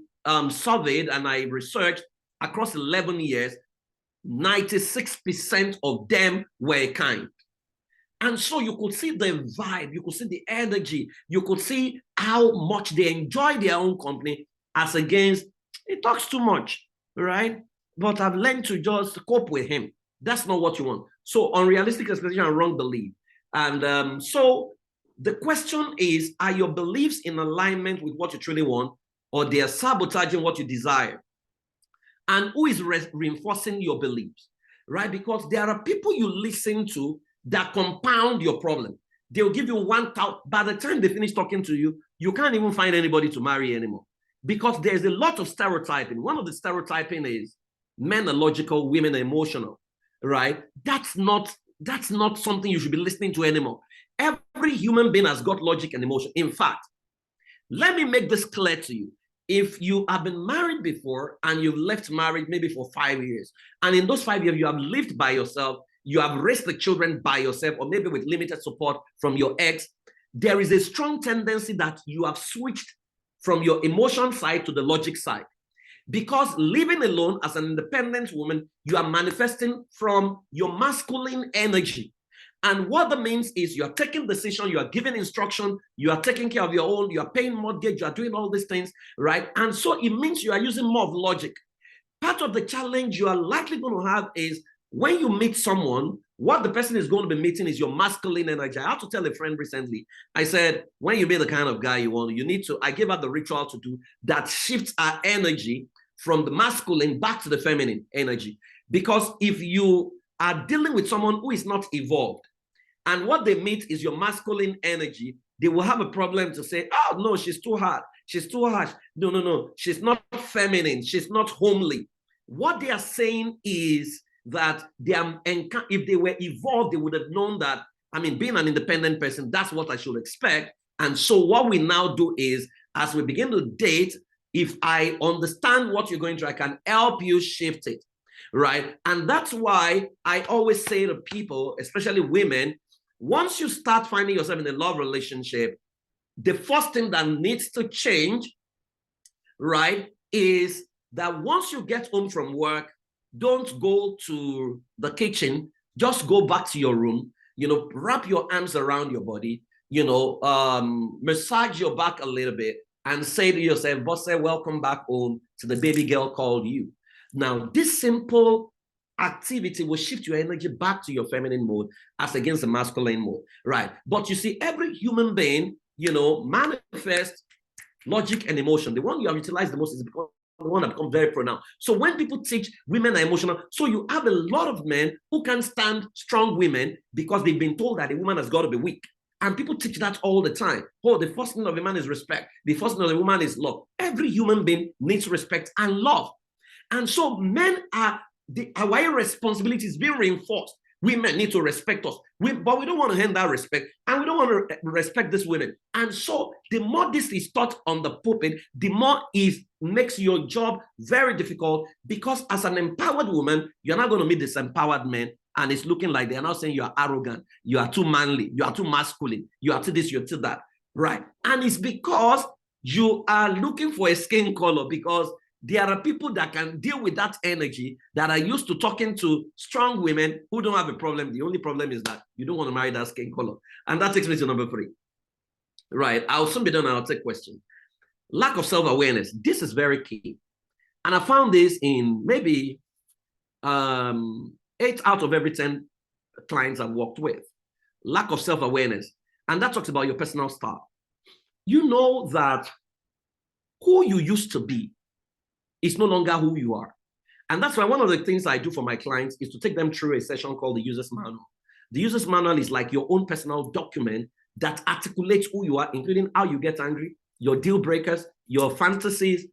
surveyed and I researched across 11 years, 96% of them were kind. And so you could see the vibe, you could see the energy, you could see how much they enjoy their own company as against, he talks too much, right? But I've learned to just cope with him. That's not what you want. So unrealistic expectation and wrong belief. And so the question is, are your beliefs in alignment with what you truly want, or they are sabotaging what you desire? And who is reinforcing your beliefs, right? Because there are people you listen to that compound your problem. They'll give you 1,000. By the time they finish talking to you, you can't even find anybody to marry anymore because there's a lot of stereotyping. One of the stereotyping is men are logical, women are emotional, right? That's not something you should be listening to anymore. Every human being has got logic and emotion. In fact, let me make this clear to you. If you have been married before and you've left married maybe for 5 years, and in those 5 years you have lived by yourself, you have raised the children by yourself, or maybe with limited support from your ex, there is a strong tendency that you have switched from your emotion side to the logic side. Because living alone as an independent woman, you are manifesting from your masculine energy. And what that means is you are taking decision, you are giving instruction, you are taking care of your own, you are paying mortgage, you are doing all these things, right? And so it means you are using more of logic. Part of the challenge you are likely going to have is when you meet someone, what the person is going to be meeting is your masculine energy. I had to tell a friend recently, I said, when you be the kind of guy you want, you need to, I gave her the ritual to do that shifts our energy from the masculine back to the feminine energy. Because if you are dealing with someone who is not evolved, and what they meet is your masculine energy, they will have a problem to say, oh, no, she's too hard. She's too harsh. No. She's not feminine. She's not homely. What they are saying is that if they were evolved, they would have known that, I mean, being an independent person, that's what I should expect. And so what we now do is, as we begin to date, if I understand what you're going through, I can help you shift it, right? And that's why I always say to people, especially women, once you start finding yourself in a love relationship, the first thing that needs to change, right, is that once you get home from work, don't go to the kitchen, just go back to your room, wrap your arms around your body, massage your back a little bit and say to yourself, Boss, welcome back home to the baby girl called you. Now, this simple activity will shift your energy back to your feminine mode as against the masculine mode, right? But you see, every human being, manifests logic and emotion. The one you have utilized the most is the one that becomes very pronounced. So when people teach women are emotional, so you have a lot of men who can stand strong women because they've been told that a woman has got to be weak. And people teach that all the time. Oh, the first thing of a man is respect. The first thing of a woman is love. Every human being needs respect and love. And so men are, our responsibility is being reinforced. Women need to respect us, but we don't want to hand that respect, and we don't want to respect these women. And so the more this is taught on the pulpit, the more it makes your job very difficult, because as an empowered woman, you're not going to meet this empowered man, and it's looking like they're not saying you are arrogant, you are too manly, you are too masculine, you are to this, you're to that, right? And it's because you are looking for a skin color, because there are people that can deal with that energy that are used to talking to strong women who don't have a problem. The only problem is that you don't want to marry that skin color. And that takes me to number 3. Right. I'll soon be done and I'll take questions. Lack of self-awareness. This is very key. And I found this in maybe 8 out of every 10 clients I've worked with. Lack of self-awareness. And that talks about your personal style. You know that who you used to be is no longer who you are. And that's why one of the things I do for my clients is to take them through a session called the user's manual. The user's manual is like your own personal document that articulates who you are, including how you get angry, your deal breakers, your fantasies,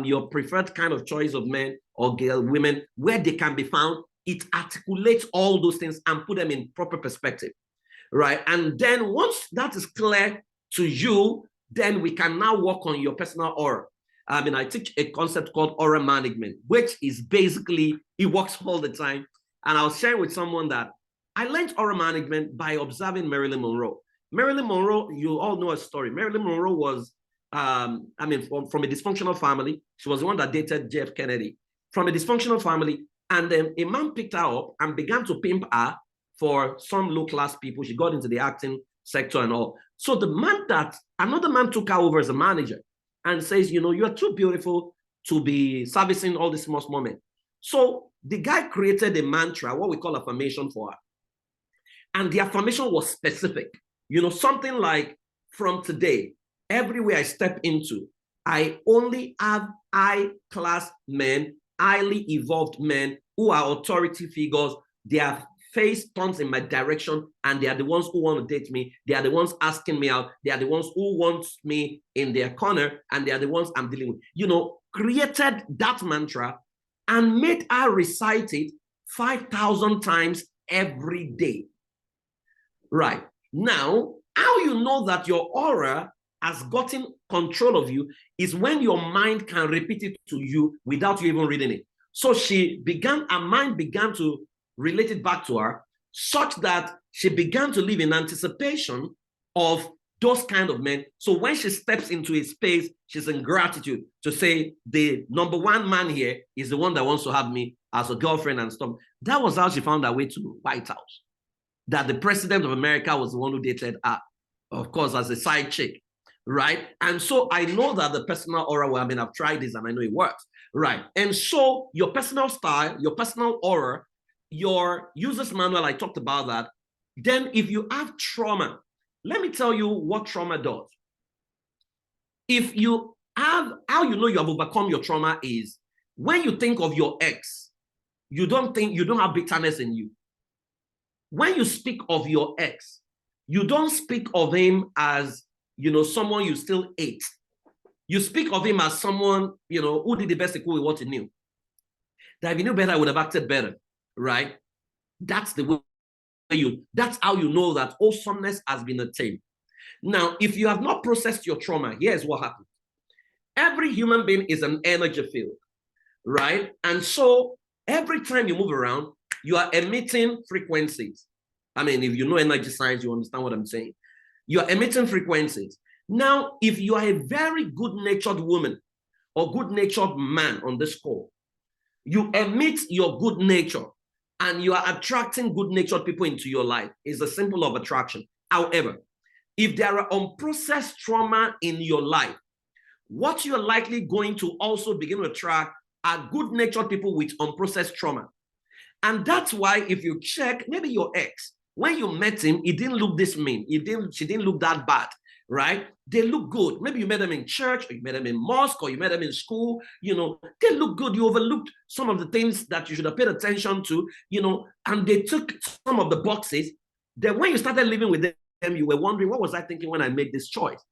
your preferred kind of choice of men or girl, women, where they can be found. It articulates all those things and put them in proper perspective, right? And then once that is clear to you, then we can now work on your personal aura. I teach a concept called aura management, which is basically, it works all the time. And I was sharing with someone that I learned aura management by observing Marilyn Monroe. Marilyn Monroe, you all know a story. Marilyn Monroe was I mean, from a dysfunctional family. She was the one that dated Jeff Kennedy. From a dysfunctional family. And then a man picked her up and began to pimp her for some low-class people. She got into the acting sector and all. So another man took her over as a manager and says, you know, you're too beautiful to be servicing all these small men. So the guy created a mantra, what we call affirmation for her. And the affirmation was specific. You know, something like, from today, everywhere I step into, I only have high-class men, highly evolved men who are authority figures. Their face turns in my direction, and they are the ones who want to date me. They are the ones asking me out. They are the ones who want me in their corner, and they are the ones I'm dealing with. You know, created that mantra and made her recite it 5,000 times every day. Right. Now, how you know that your aura has gotten control of you is when your mind can repeat it to you without you even reading it. So her mind began to relate it back to her, such that she began to live in anticipation of those kind of men. So when she steps into a space, she's in gratitude to say, the number one man here is the one that wants to have me as a girlfriend and stuff. That was how she found her way to the White House. That the president of America was the one who dated her, of course, as a side chick, right? And so I know that the personal aura, well, I mean, I've tried this and I know it works, right? And so your personal style, your personal aura, your user's manual, I talked about that. Then if you have trauma, let me tell you what trauma does. If you have, how you know you have overcome your trauma is when you think of your ex, you don't have bitterness in you. When you speak of your ex, you don't speak of him as, you know, someone you still hate. You speak of him as someone, you know, who did the best equal with what he knew. That if he knew better, I would have acted better, right? That's the way that's how you know that wholesomeness has been attained. Now, if you have not processed your trauma, here's what happens. Every human being is an energy field, right? And so every time you move around, you are emitting frequencies. I mean, if you know energy science, you understand what I'm saying. You are emitting frequencies. Now, if you are a very good-natured woman or good-natured man on this call, you emit your good nature and you are attracting good-natured people into your life. It's a symbol of attraction. However, if there are unprocessed trauma in your life, what you're likely going to also begin to attract are good-natured people with unprocessed trauma. And that's why if you check, maybe your ex, when you met him, he didn't look this mean. She didn't look that bad, right? They look good. Maybe you met them in church, or you met them in mosque, or you met them in school. You know, they look good. You overlooked some of the things that you should have paid attention to, you know, and they took some of the boxes. Then when you started living with them, you were wondering, what was I thinking when I made this choice?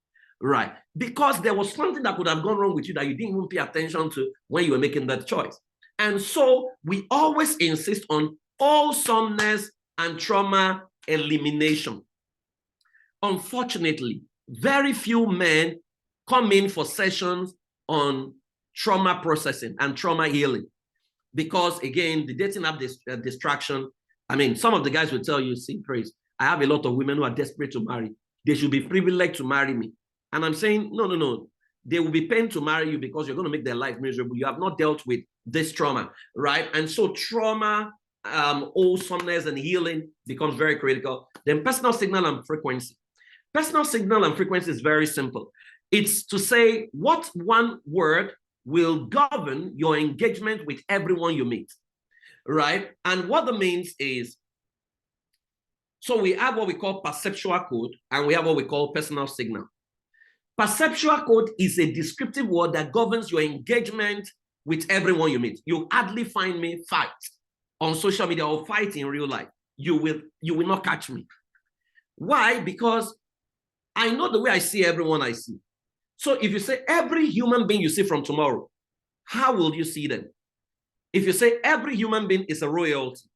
Right? Because there was something that could have gone wrong with you that you didn't even pay attention to when you were making that choice. And so we always insist on wholesomeness and trauma elimination. Unfortunately, very few men come in for sessions on trauma processing and trauma healing because, again, the dating app distraction. I mean, some of the guys will tell you, see, Praise, I have a lot of women who are desperate to marry. They should be privileged to marry me. And I'm saying, no. They will be paying to marry you because you're going to make their life miserable. You have not dealt with this trauma, right? And so trauma, wholesomeness, and healing becomes very critical. Then personal signal and frequency. Personal signal and frequency is very simple. It's to say what one word will govern your engagement with everyone you meet, right? And what that means is, so we have what we call perceptual code, and we have what we call personal signal. Perceptual code is a descriptive word that governs your engagement with everyone you meet. You hardly find me fight on social media or fight in real life. You will not catch me. Why? Because I know the way I see everyone I see. So if you say every human being you see from tomorrow, how will you see them? If you say every human being is a royalty,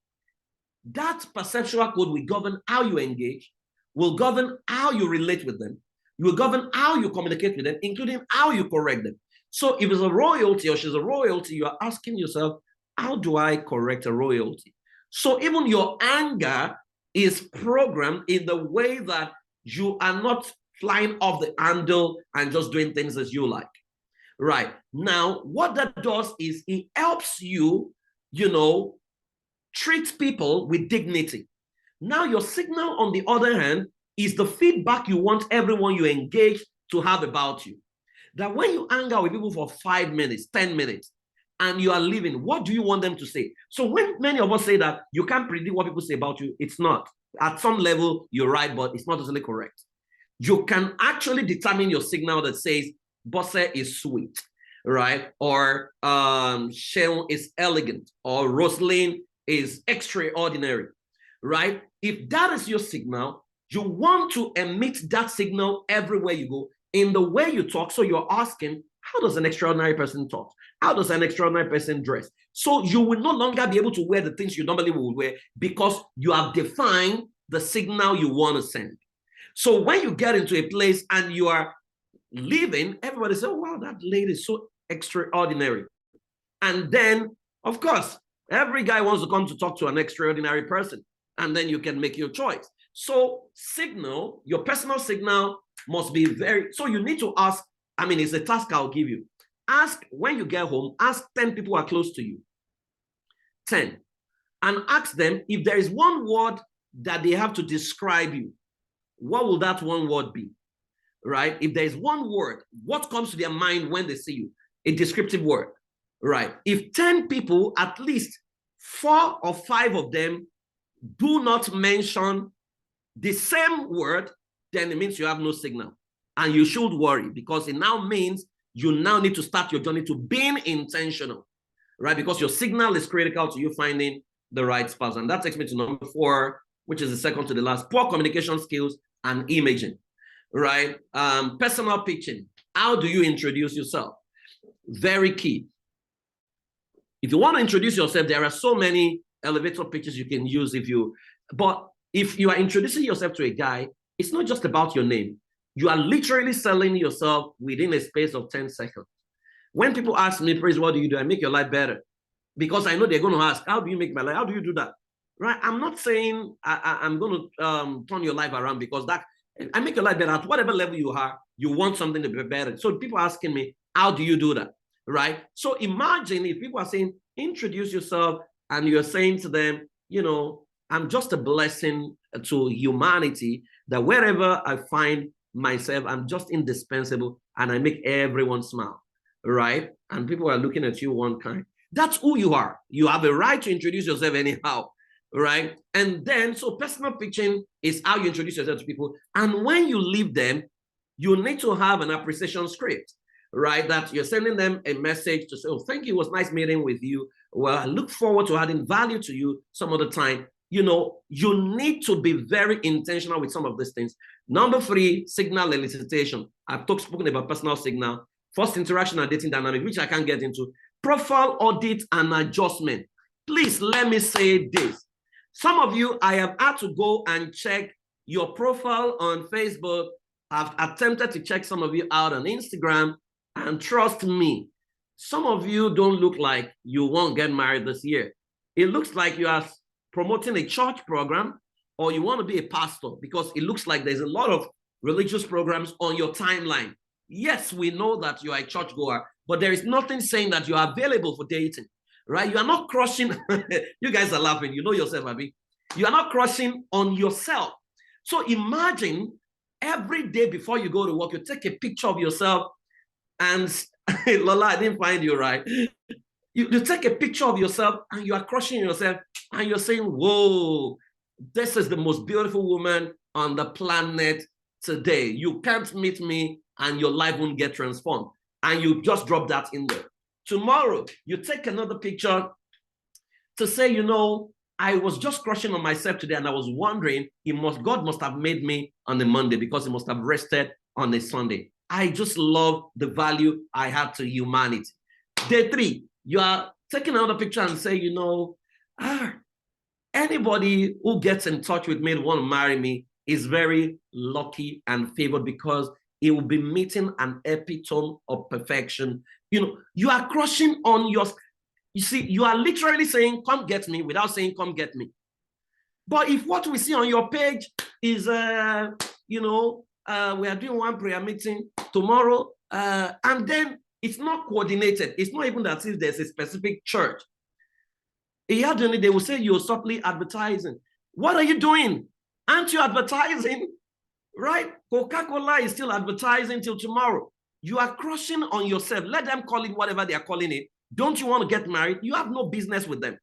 that perceptual code will govern how you engage, will govern how you relate with them, you will govern how you communicate with them, including how you correct them. So if it's a royalty or she's a royalty, you are asking yourself, how do I correct a royalty? So even your anger is programmed in the way that you are not flying off the handle and just doing things as you like. Right. Now, what that does is it helps you, treat people with dignity. Now, your signal, on the other hand, is the feedback you want everyone you engage to have about you. That when you hang out with people for 5 minutes, 10 minutes, and you are leaving, what do you want them to say? So when many of us say that you can't predict what people say about you, it's not. At some level, you're right, but it's not totally correct. You can actually determine your signal that says, Bosse is sweet, right? Or Sheon is elegant, or Rosalind is extraordinary, right? If that is your signal, you want to emit that signal everywhere you go in the way you talk. So you're asking, how does an extraordinary person talk? How does an extraordinary person dress? So you will no longer be able to wear the things you normally would wear because you have defined the signal you want to send. So when you get into a place and you are leaving, everybody says, oh, wow, that lady is so extraordinary. And then, of course, every guy wants to come to talk to an extraordinary person, and then you can make your choice. So signal, your personal signal must be so you need to ask, it's a task I'll give you. Ask, when you get home, ask 10 people who are close to you, 10, and ask them if there is one word that they have to describe you, what will that one word be, right? If there is one word, what comes to their mind when they see you? A descriptive word, right? If 10 people, at least 4 or 5 of them do not mention the same word, then it means you have no signal. And you should worry, because it now means you now need to start your journey to being intentional, right? Because your signal is critical to you finding the right spouse. And that takes me to number 4, which is the second to the last: poor communication skills and imaging, right? Personal pitching. How do you introduce yourself? Very key. If you want to introduce yourself, there are so many elevator pitches you can use but if you are introducing yourself to a guy, it's not just about your name. You are literally selling yourself within a space of 10 seconds. When people ask me, Praise, what do you do? I make your life better. Because I know they're going to ask, how do you make my life? How do you do that? Right? I'm not saying I'm going to turn your life around, because I make your life better. At whatever level you are, you want something to be better. So people asking me, how do you do that? Right? So imagine if people are saying, introduce yourself, and you're saying to them, I'm just a blessing to humanity, that wherever I find myself, I'm just indispensable, and I make everyone smile, right? And people are looking at you one kind. That's who you are. You have a right to introduce yourself anyhow, right? And then, so personal pitching is how you introduce yourself to people. And when you leave them, you need to have an appreciation script, right? That you're sending them a message to say, oh, thank you, it was nice meeting with you. Well, I look forward to adding value to you some other time. You need to be very intentional with some of these things. Number 3, signal elicitation. I've spoken about personal signal. First, interaction and dating dynamic, which I can't get into. Profile audit and adjustment. Please let me say this. Some of you, I have had to go and check your profile on Facebook. I've attempted to check some of you out on Instagram. And trust me, some of you don't look like you won't get married this year. It looks like you are promoting a church program, or you want to be a pastor, because it looks like there's a lot of religious programs on your timeline. Yes, we know that you are a churchgoer, but there is nothing saying that you are available for dating, right? You are not crushing. You guys are laughing. You know yourself, Abby. You are not crushing on yourself. So imagine every day before you go to work, you take a picture of yourself, and Lola, I didn't find you, right? You take a picture of yourself, and you are crushing yourself, and you're saying, whoa, this is the most beautiful woman on the planet today. You can't meet me, and your life won't get transformed. And you just drop that in there. Tomorrow, you take another picture to say, I was just crushing on myself today, and I was wondering, God must have made me on a Monday, because he must have rested on a Sunday. I just love the value I have to humanity. Day 3, you are taking another picture and say, anybody who gets in touch with me and want to marry me is very lucky and favored, because he will be meeting an epitome of perfection. You are crushing on you see, you are literally saying, come get me, without saying, come get me. But if what we see on your page is, we are doing one prayer meeting tomorrow, and then it's not coordinated. It's not even that if there's a specific church. They will say you're subtly advertising. What are you doing? Aren't you advertising? Right? Coca-Cola is still advertising till tomorrow. You are crushing on yourself. Let them call it whatever they are calling it. Don't you want to get married? You have no business with them.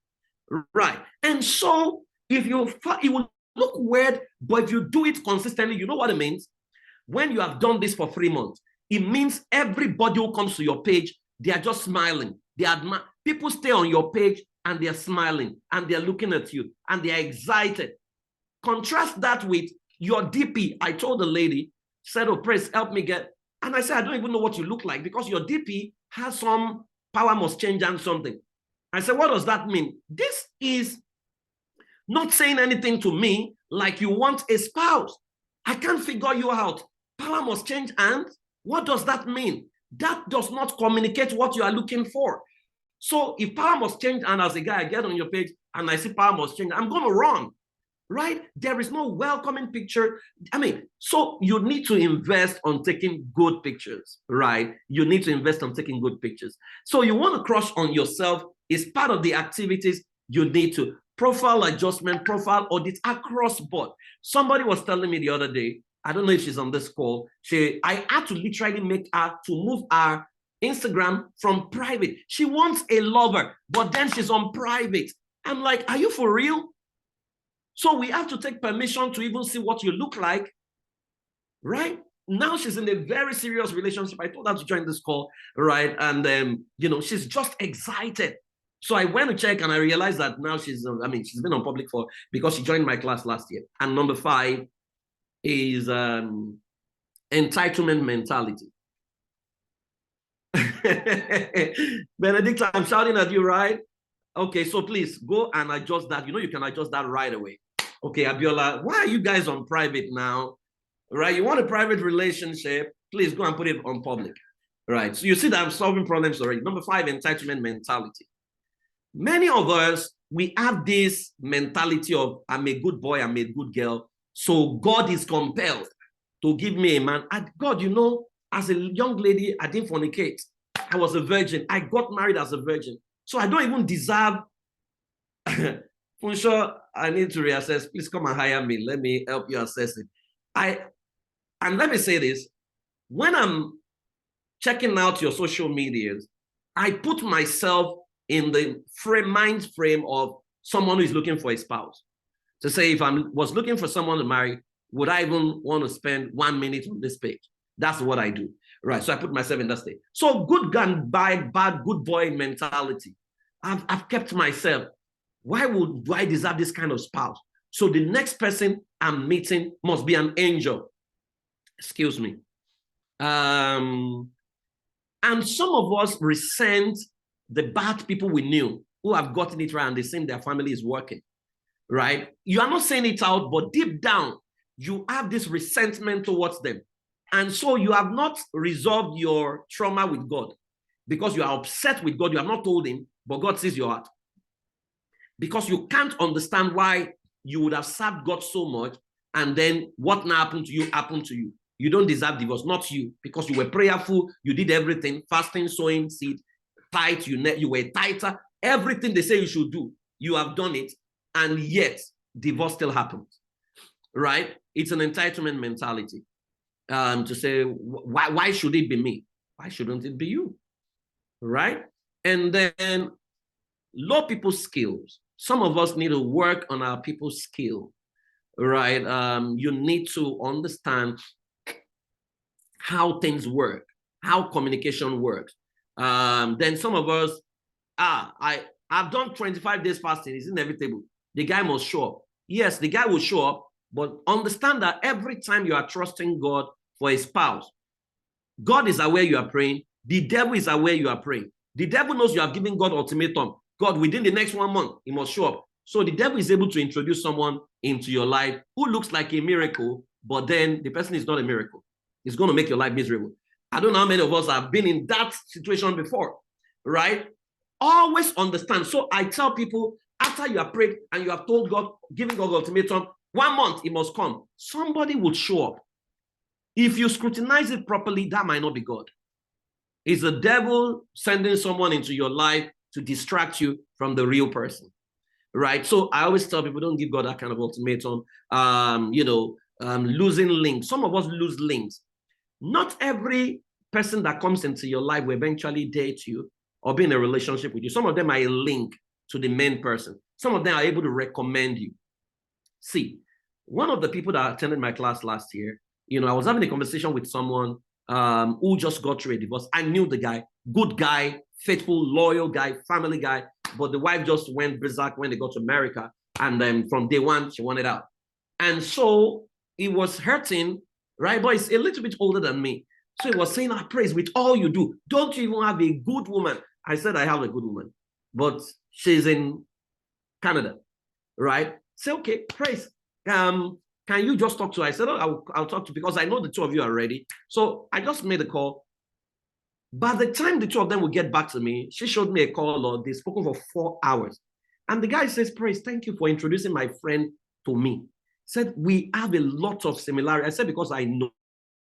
Right? And so if it will look weird, but if you do it consistently, you know what it means? When you have done this for 3 months, it means everybody who comes to your page, they are just smiling. People stay on your page and they're smiling and they're looking at you and they're excited. Contrast that with your DP. I told the lady, said, oh, praise, help me get. And I said, I don't even know what you look like because your DP has some power must change and something. I said, what does that mean? This is not saying anything to me like you want a spouse. I can't figure you out. Power must change and what does that mean? That does not communicate what you are looking for. So if power must change and as a guy, I get on your page and I see power must change, I'm going to run. Right? There is no welcoming picture. So you need to invest on taking good pictures, right? You need to invest on taking good pictures. So you want to crush on yourself is part of the activities you need to. Profile adjustment, profile audit across board. Somebody was telling me the other day, I don't know if she's on this call, I had to literally make her to move our Instagram from private. She wants a lover, but then she's on private. I'm like, are you for real? So we have to take permission to even see what you look like, right? Now she's in a very serious relationship. I told her to join this call, right? And she's just excited. So I went to check and I realized that now she's been on public for because she joined my class last year. And number 5 is entitlement mentality. Benedict, I'm shouting at you, right? Okay, so please go and adjust that. You can adjust that right away. Okay, Abiola, why are you guys on private now? Right? You want a private relationship? Please go and put it on public. Right? So you see that I'm solving problems already. Number 5, entitlement mentality. Many of us, we have this mentality of I'm a good boy, I'm a good girl. So God is compelled to give me a man. And God, as a young lady, I didn't fornicate. I was a virgin. I got married as a virgin. So I don't even deserve. For sure, I need to reassess. Please come and hire me. Let me help you assess it. And let me say this. When I'm checking out your social medias, I put myself in the mind frame of someone who is looking for a spouse. To say if I was looking for someone to marry, would I even want to spend 1 minute on this page? That's what I do. Right. So I put myself in that state. So good gun, bad, good boy mentality. I've kept myself. Why do I deserve this kind of spouse? So the next person I'm meeting must be an angel. Excuse me. And some of us resent the bad people we knew who have gotten it right and they think their family is working. Right? You are not saying it out, but deep down, you have this resentment towards them. And so you have not resolved your trauma with God because you are upset with God. You have not told him, but God sees your heart. Because you can't understand why you would have served God so much and then what now happened to you happened to you. You don't deserve divorce, not you, because you were prayerful, you did everything, fasting, sowing seed, tight, you were tighter, everything they say you should do, you have done it, and yet divorce still happens, right? It's an entitlement mentality. To say, why should it be me? Why shouldn't it be you? Right? And then low people skills. Some of us need to work on our people skill, right? You need to understand how things work, how communication works. Then some of us, I've done 25 days fasting. It's inevitable. The guy must show up. Yes, the guy will show up, but understand that every time you are trusting God for a spouse, God is aware you are praying. The devil is aware you are praying. The devil knows you have given God ultimatum. God, within the next 1 month, he must show up. So the devil is able to introduce someone into your life who looks like a miracle, but then the person is not a miracle. It's going to make your life miserable. I don't know how many of us have been in that situation before, right? Always understand. So I tell people, after you have prayed and you have told God, giving God ultimatum, 1 month, he must come. Somebody would show up. If you scrutinize it properly, that might not be God. It's the devil sending someone into your life to distract you from the real person, right? So I always tell people, don't give God that kind of ultimatum. Losing links. Some of us lose links. Not every person that comes into your life will eventually date you or be in a relationship with you. Some of them are a link to the main person. Some of them are able to recommend you. See, one of the people that attended my class last year, I was having a conversation with someone who just got through a divorce. I knew the guy, good guy, faithful, loyal guy, family guy, but the wife just went berserk when they got to America. And then from day one, she wanted out. And so it was hurting, right? But he's a little bit older than me. So he was saying, praise with all you do. Don't you even have a good woman? I said, I have a good woman, but she's in Canada, right? Say, okay, praise. Can you just talk to her? I said, I'll talk to you because I know the two of you are ready. So I just made a call. By the time the two of them would get back to me, she showed me a call or they spoke for 4 hours. And the guy says, praise, thank you for introducing my friend to me. Said, we have a lot of similarity. I said, because I know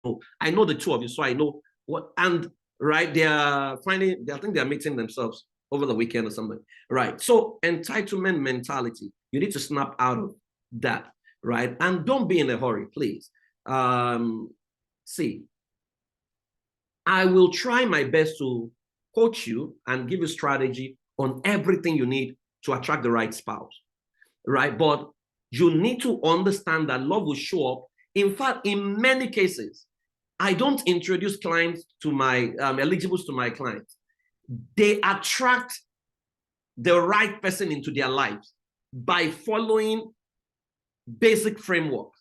the two of you, so I know what, and right, I think they're meeting themselves over the weekend or something, right? So entitlement mentality, you need to snap out of that, right? And don't be in a hurry, please. See, I will try my best to coach you and give you strategy on everything you need to attract the right spouse, right? But you need to understand that love will show up. In fact, in many cases, I don't introduce clients to my eligibles to my clients. They attract the right person into their lives by following basic framework,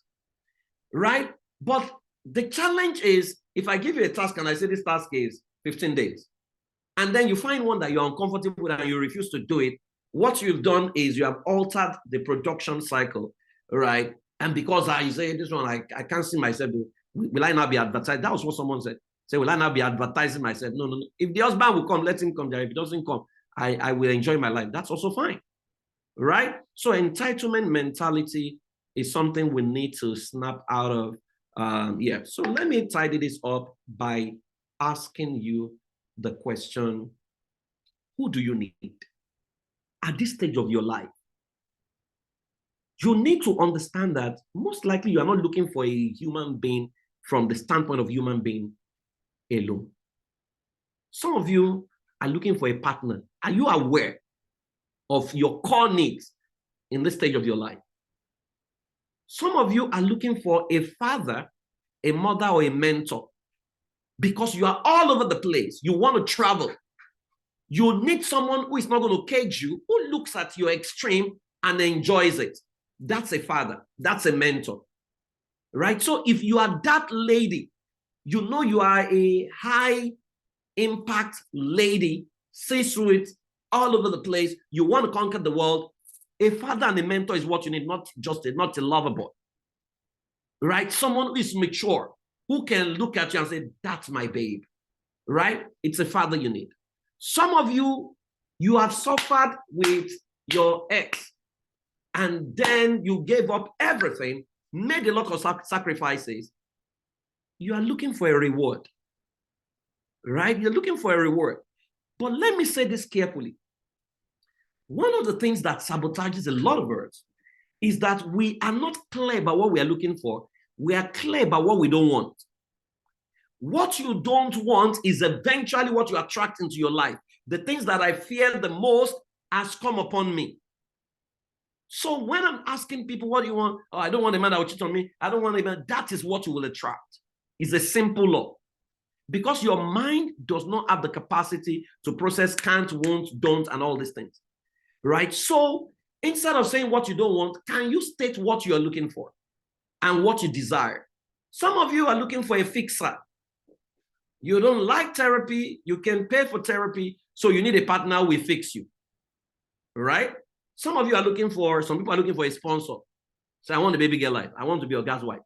right? But the challenge is, if I give you a task and I say this task is 15 days, and then you find one that you're uncomfortable with and you refuse to do it, what you've done is you have altered the production cycle, right? And because I say this one, I can't see myself doing, will I not be advertised? That was what someone said. Say, will I not be advertising myself? No. If the husband will come, let him come there. If he doesn't come, I will enjoy my life. That's also fine, right? So entitlement mentality is something we need to snap out of. So let me tidy this up by asking you the question, who do you need at this stage of your life? You need to understand that most likely you are not looking for a human being from the standpoint of human being alone. Some of you are looking for a partner. Are you aware of your core needs in this stage of your life? Some of you are looking for a father, a mother, or a mentor because you are all over the place. You want to travel. You need someone who is not going to cage you, who looks at your extreme and enjoys it. That's a father. That's a mentor, right? So if you are that lady, you know you are a high impact lady, see through it all over the place. You want to conquer the world. A father and a mentor is what you need, not a lover boy, right? Someone who is mature, who can look at you and say, that's my babe, right? It's a father you need. Some of you have suffered with your ex, and then you gave up everything, made a lot of sacrifices. You are looking for a reward, right? You're looking for a reward. But let me say this carefully. One of the things that sabotages a lot of us is that we are not clear about what we are looking for. We are clear about what we don't want. What you don't want is eventually what you attract into your life. The things that I fear the most has come upon me. So when I'm asking people, what do you want? Oh, I don't want a man that will cheat on me. I don't want a man. That is what you will attract. It's a simple law. Because your mind does not have the capacity to process can't, won't, don't, and all these things. Right? So instead of saying what you don't want, can you state what you are looking for and what you desire? Some of you are looking for a fixer. You don't like therapy. You can pay for therapy. So you need a partner who will fix you. Right? Some people are looking for a sponsor. So I want a baby girl life. I want to be a guy's wife.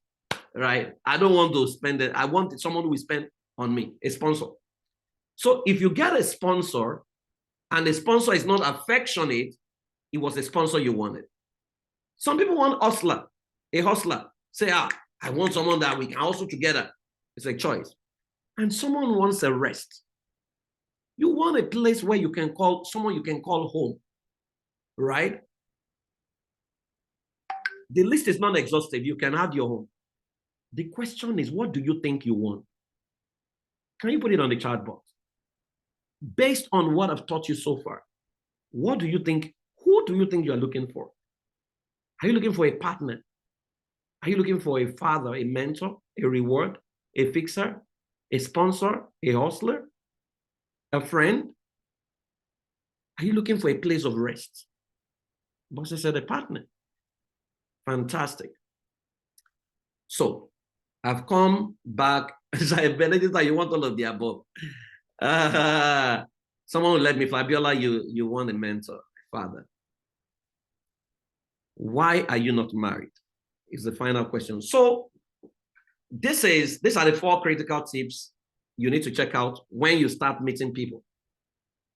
Right? I don't want to spend it. I want someone who will spend on me, a sponsor. So if you get a sponsor and the sponsor is not affectionate, it was a sponsor you wanted. Some people want a hustler. Say, I want someone that we can hustle together. It's a choice. And someone wants a rest. You want a place where you can call someone you can call home, right? The list is not exhaustive. You can have your home. The question is, what do you think you want? Can you put it on the chat box? Based on what I've taught you so far, what do you think? Who do you think you are looking for? Are you looking for a partner? Are you looking for a father, a mentor, a reward, a fixer, a sponsor, a hustler, a friend? Are you looking for a place of rest? Boss said a partner. Fantastic. So I've come back. I believe that you want all of the above. Someone will let me, Fabiola, you want a mentor, father. Why are you not married? Is the final question. So these are the 4 critical tips you need to check out when you start meeting people.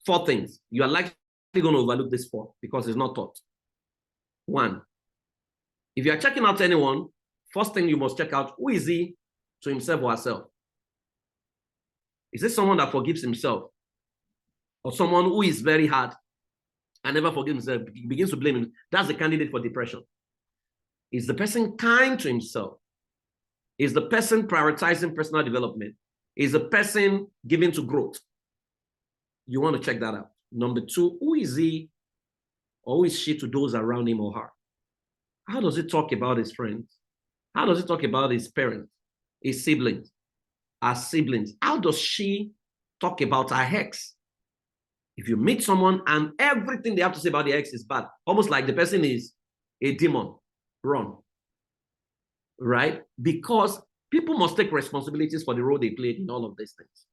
4 things. You are likely going to overlook this 4 because it's not taught. 1, if you are checking out anyone, first thing you must check out, who is he to himself or herself? Is this someone that forgives himself? Or someone who is very hard and never forgives himself, begins to blame him? That's the candidate for depression. Is the person kind to himself? Is the person prioritizing personal development? Is the person giving to growth? You want to check that out. Number 2, who is he or who is she to those around him or her? How does he talk about his friends? How does he talk about his parents, his siblings, her siblings? How does she talk about her ex? If you meet someone and everything they have to say about the ex is bad, almost like the person is a demon, run. Right? Because people must take responsibilities for the role they played in all of these things.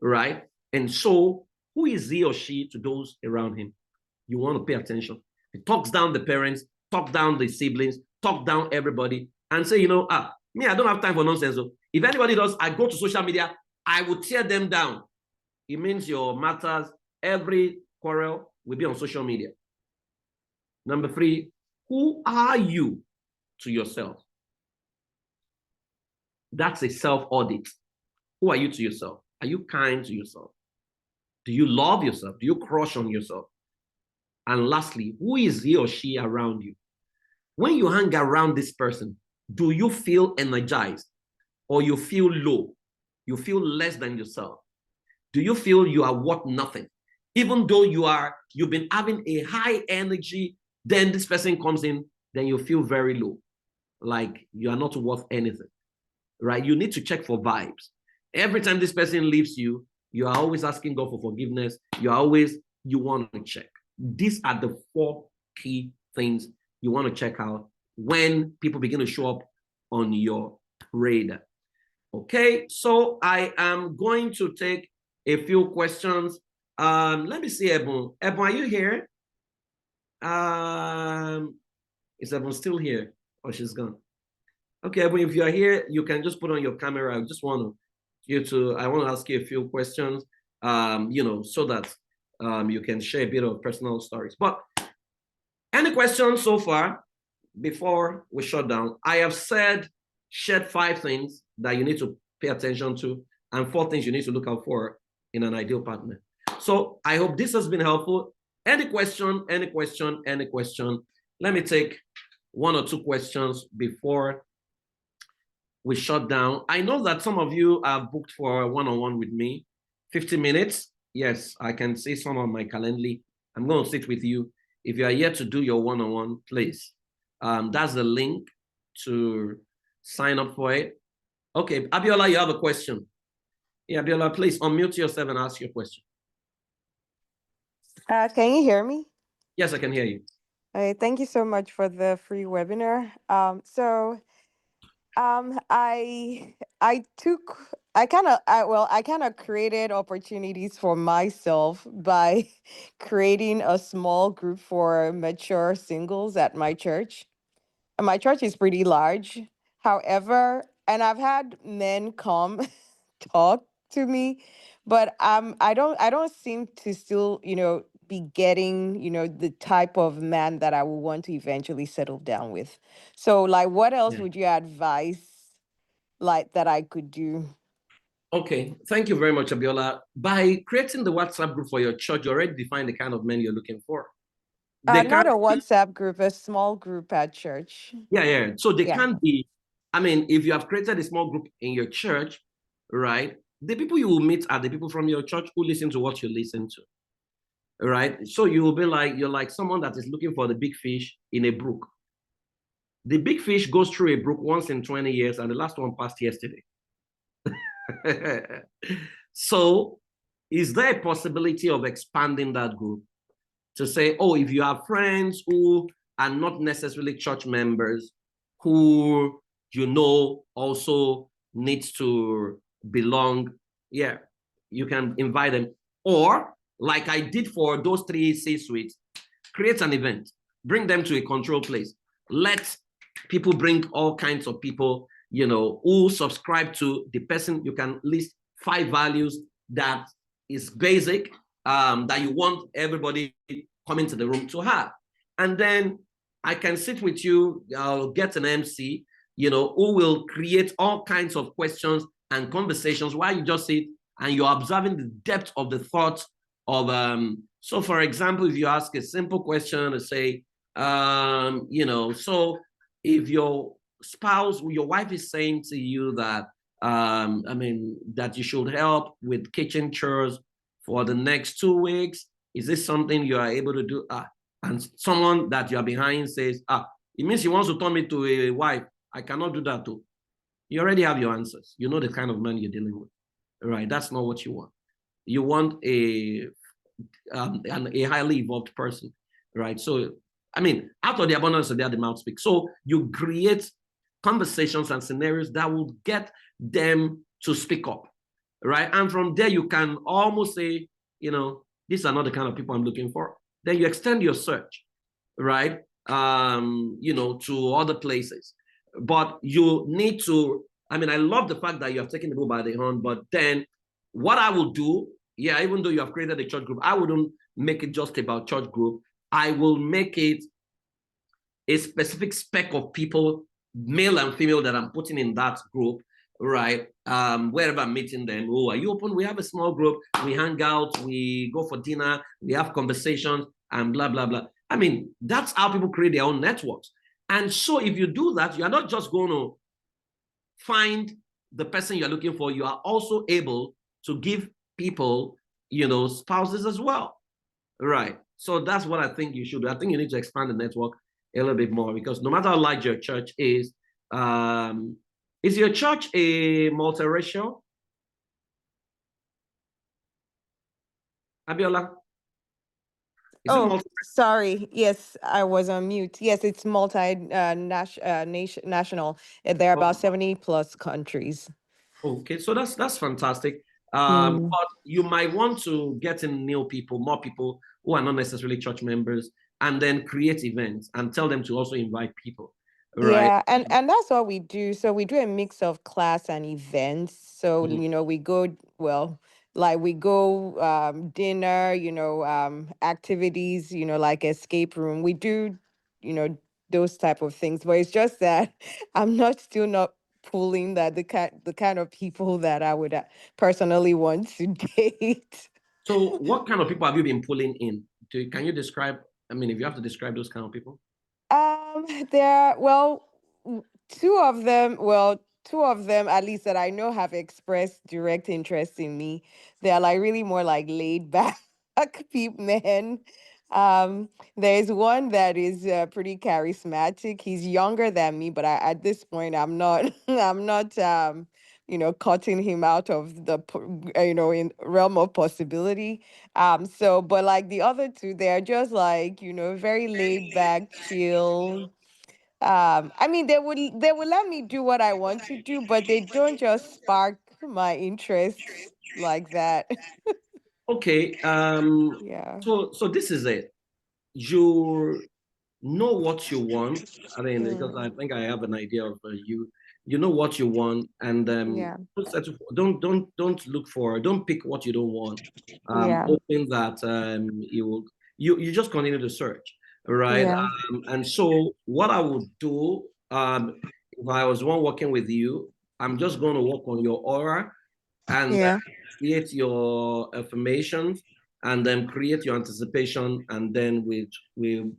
Right? And so, who is he or she to those around him? You want to pay attention. He talks down the parents, talk down the siblings, talk down everybody, and say, me, I don't have time for nonsense. So if anybody does, I go to social media, I will tear them down. It means your matters, every quarrel will be on social media. Number 3, who are you to yourself? That's a self-audit. Who are you to yourself? Are you kind to yourself? Do you love yourself? Do you crush on yourself? And lastly, who is he or she around you? When you hang around this person, do you feel energized or you feel low? You feel less than yourself? Do you feel you are worth nothing? Even though you've been having a high energy, then this person comes in, then you feel very low, like you are not worth anything, right? You need to check for vibes. Every time this person leaves you, you are always asking God for forgiveness. You want to check. These are the 4 key things you want to check out when people begin to show up on your radar. Okay, so I am going to take a few questions. Let me see, Ebon. Ebon, are you here? Is Ebon still here? Or she's gone? Okay, Ebon, if you are here, you can just put on your camera. I just want I want to ask you a few questions, so that you can share a bit of personal stories. But any questions so far before we shut down? I have shared 5 things that you need to pay attention to and 4 things you need to look out for in an ideal partner. So I hope this has been helpful. Any question? Let me take 1 or 2 questions before we shut down. I know that some of you are booked for a one-on-one with me, 50 minutes. Yes, I can see some on my calendar. I'm going to sit with you. If you are here to do your one-on-one, please. That's the link to sign up for it. Okay, Abiola, you have a question. Yeah, Abiola, please unmute yourself and ask your question. Can you hear me? Yes, I can hear you. Thank you so much for the free webinar. I kind of created opportunities for myself by creating a small group for mature singles at my church. And my church is pretty large. However, and I've had men come talk to me, but I don't seem to still, be getting, the type of man that I would want to eventually settle down with. So like what else Yeah. would you advise? like that I could do. Okay, thank you very much, Abiola. By creating the WhatsApp group for your church, you already define the kind of men you're looking for. They Not can't a be, WhatsApp group, a small group at church. yeah, yeah. So they Yeah. can't be, I mean, if you have created a small group in your church, right? The people you will meet are the people from your church who listen to what you listen to, right? So you will be like, you're like someone that is looking for the big fish in a brook. The big fish goes through a brook once in 20 years, and the last one passed yesterday. So, is there a possibility of expanding that group to say, oh, if you have friends who are not necessarily church members, who also needs to belong, yeah, you can invite them. Or, like I did for those three C-suites, create an event, bring them to a control place. Let people bring all kinds of people, who subscribe to the person. You can list 5 values that is basic, that you want everybody coming to the room to have. And then I can sit with you, I'll get an MC, who will create all kinds of questions and conversations while you just sit and you're observing the depth of the thoughts of so for example, if you ask a simple question to say, so if your spouse, your wife is saying to you that, that you should help with kitchen chores for the next 2 weeks, is this something you are able to do? And someone that you're behind says, it means he wants to turn me to a wife. I cannot do that too. You already have your answers. You know the kind of man you're dealing with, right? That's not what you want. You want a highly evolved person, right? So, out of the abundance of the mouth speaks. So you create conversations and scenarios that will get them to speak up, right? And from there, you can almost say, these are not the kind of people I'm looking for. Then you extend your search, right? To other places. But you need to, I love the fact that you have taken the bull by the horn, but then what I will do, yeah, even though you have created a church group, I wouldn't make it just about church group. I will make it a specific spec of people, male and female, that I'm putting in that group, right? Wherever I'm meeting them. Oh, are you open? We have a small group. We hang out. We go for dinner. We have conversations and blah, blah, blah. That's how people create their own networks. And so if you do that, you're not just going to find the person you're looking for. You are also able to give people, spouses as well. Right. So that's what I think you should do. I think you need to expand the network a little bit more, because no matter how large your church is your church a multiracial? Abiola, is it Oh, multi? sorry. Yes, I was on mute. Yes, it's national. There are about 70 plus countries. Okay, so that's fantastic. Mm. But you might want to get in new people, more people who are not necessarily church members, and then create events and tell them to also invite people, right? Yeah, and that's what we do. So we do a mix of class and events. So, Mhm. we go, like we go dinner, activities, like escape room. We do, you know, those type of things. But it's just that I'm still not pulling that the kind of people that I would personally want to date. So what kind of people have you been pulling in? Can you describe, if you have to describe those kind of people? There, two of them, two of them at least that I know have expressed direct interest in me. They're like really more like laid back people, men. There's one that is pretty charismatic. He's younger than me, but at this point, I'm not, I'm not, cutting him out of the, in realm of possibility. So, but like the other two, they're just like, very laid back, chill. They would let me do what I want to do, but they don't just spark my interests like that. Okay, Yeah. so this is it. You know what you want. Because I Mm, think I have an idea of you. You know what you want, and yeah. don't pick what you don't want. Yeah. Hoping that you just continue to search, right? Yeah. And so what I would do, if I was one working with you. I'm just going to work on your aura and Yeah. create your affirmations and then create your anticipation. And then we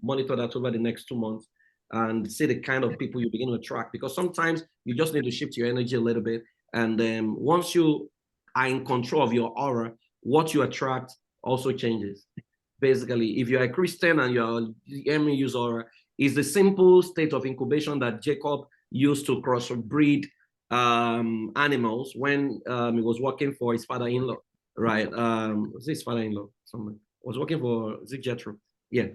monitor that over the next 2 months and see the kind of people you begin to attract. Because sometimes you just need to shift your energy a little bit. And then once you are in control of your aura, what you attract also changes. Basically, if you're a Christian and you're aiming use aura, is the simple state of incubation that Jacob used to crossbreed animals when he was working for his father-in-law, right? Was his father-in-law? Someone was working for Jethro. Yeah,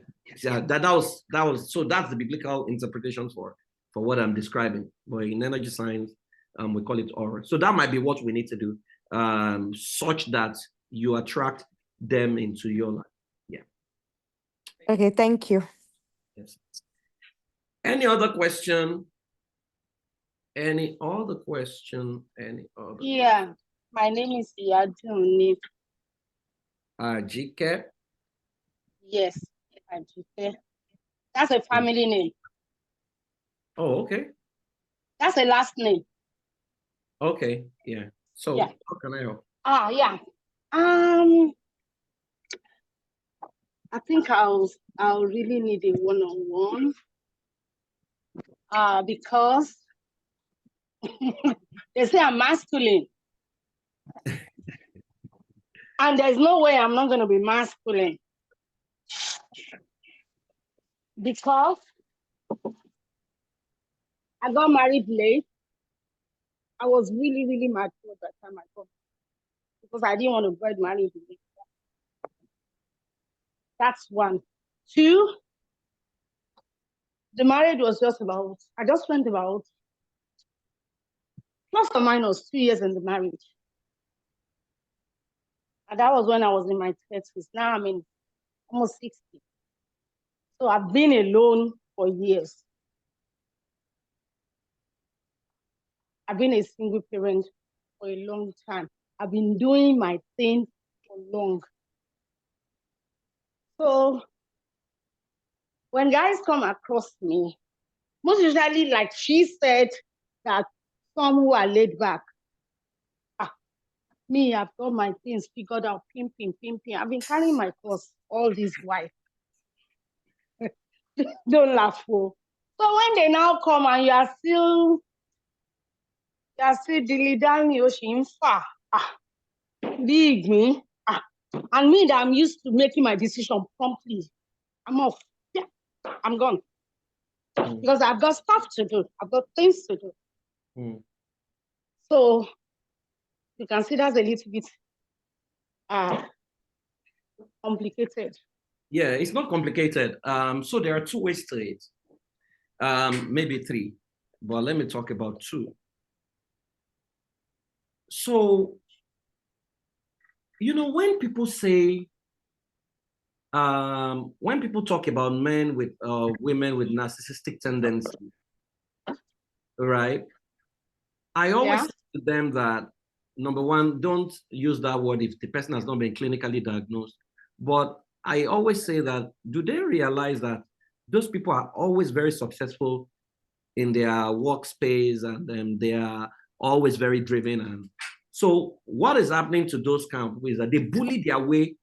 yeah. That was so. That's the biblical interpretation for what I'm describing. But in energy science, we call it aura. So that might be what we need to do, such that you attract them into your life. Yeah. Okay, thank you. Yes. Any other question? Any other question? Any other? Yeah, my name is Iyadunni. GK. Yes, Ajike. That's a family name. Oh, okay. That's a last name. Okay. Yeah. So Yeah. how can I help? Yeah. I think I'll really need a one-on-one. Because they say I'm masculine. And there's no way I'm not going to be masculine. Because I got married late. I was really, really mature by the time I got married because I didn't want to get married late. That's one. Two, the marriage was I just spent about plus or minus 2 years in the marriage. And that was when I was in my 30s. Now I'm in almost 60. So I've been alone for years. I've been a single parent for a long time. I've been doing my thing for long. So when guys come across me, most usually, like she said, that some who are laid back. Me, I've got my things figured out, pimping. I've been carrying my cross all this while. Don't laugh, oh. So when they now come and you are still dilly-dallying, Oshinfa, big me, and me that I'm used to making my decision promptly, I'm off. Yeah, I'm gone. Because I've got stuff to do. I've got things to do. So you can see that's a little bit complicated. Yeah, it's not complicated. So there are two ways to it. Maybe three, but let me talk about two. So, when people say, when people talk about men with women with narcissistic tendencies, right? I always say to them that number one, don't use that word if the person has not been clinically diagnosed. But I always say that do they realize that those people are always very successful in their workspace and they are always very driven. And so what is happening to those kind of people is that they bully their way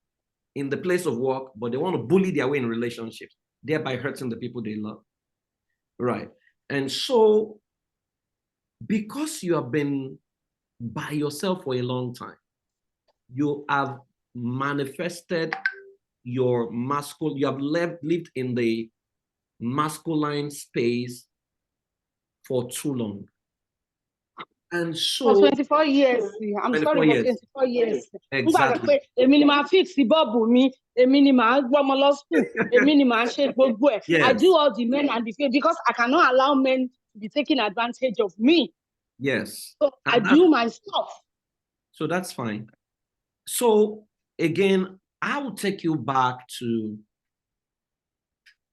in the place of work, but they want to bully their way in relationships, thereby hurting the people they love. Right. And so because you have been by yourself for a long time, you have manifested your masculine, you have lived in the masculine space for too long. And so for 24 years, I'm 24 sorry, years. For 24 years. Exactly. Yes. I do all the men and the female because I cannot allow men to be taking advantage of me. Yes. So I do my stuff. So that's fine. So again, I will take you back to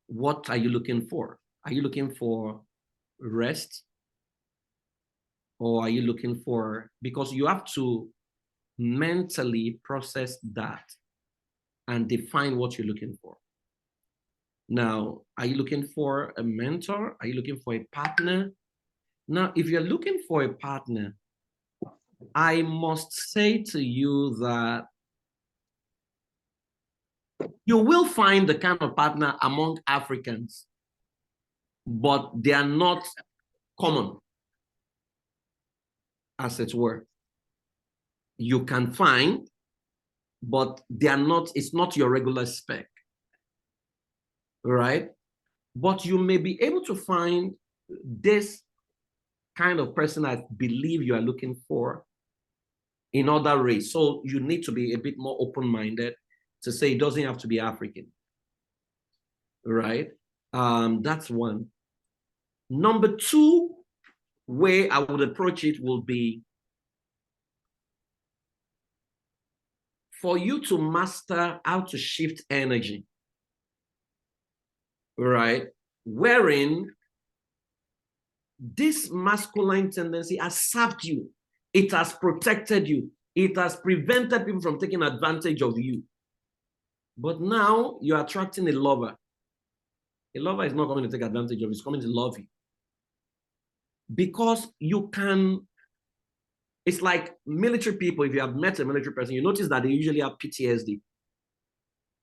what are you looking for? Are you looking for rest? Or are you looking for, because you have to mentally process that and define what you're looking for. Now, are you looking for a mentor? Are you looking for a partner? Now, if you're looking for a partner, I must say to you that you will find the kind of partner among Africans, but they are not common, as it were. You can find, but they are not, it's not your regular spec, right? But you may be able to find this kind of person I believe you are looking for in other race. So you need to be a bit more open-minded to say it doesn't have to be African, right? That's one. Number two way I would approach it will be for you to master how to shift energy, right? Wherein this masculine tendency has served you, it has protected you, it has prevented people from taking advantage of you. But now you're attracting a lover. A lover is not coming to take advantage of you, he's coming to love you. Because you can, it's like military people, if you have met a military person, you notice that they usually have PTSD.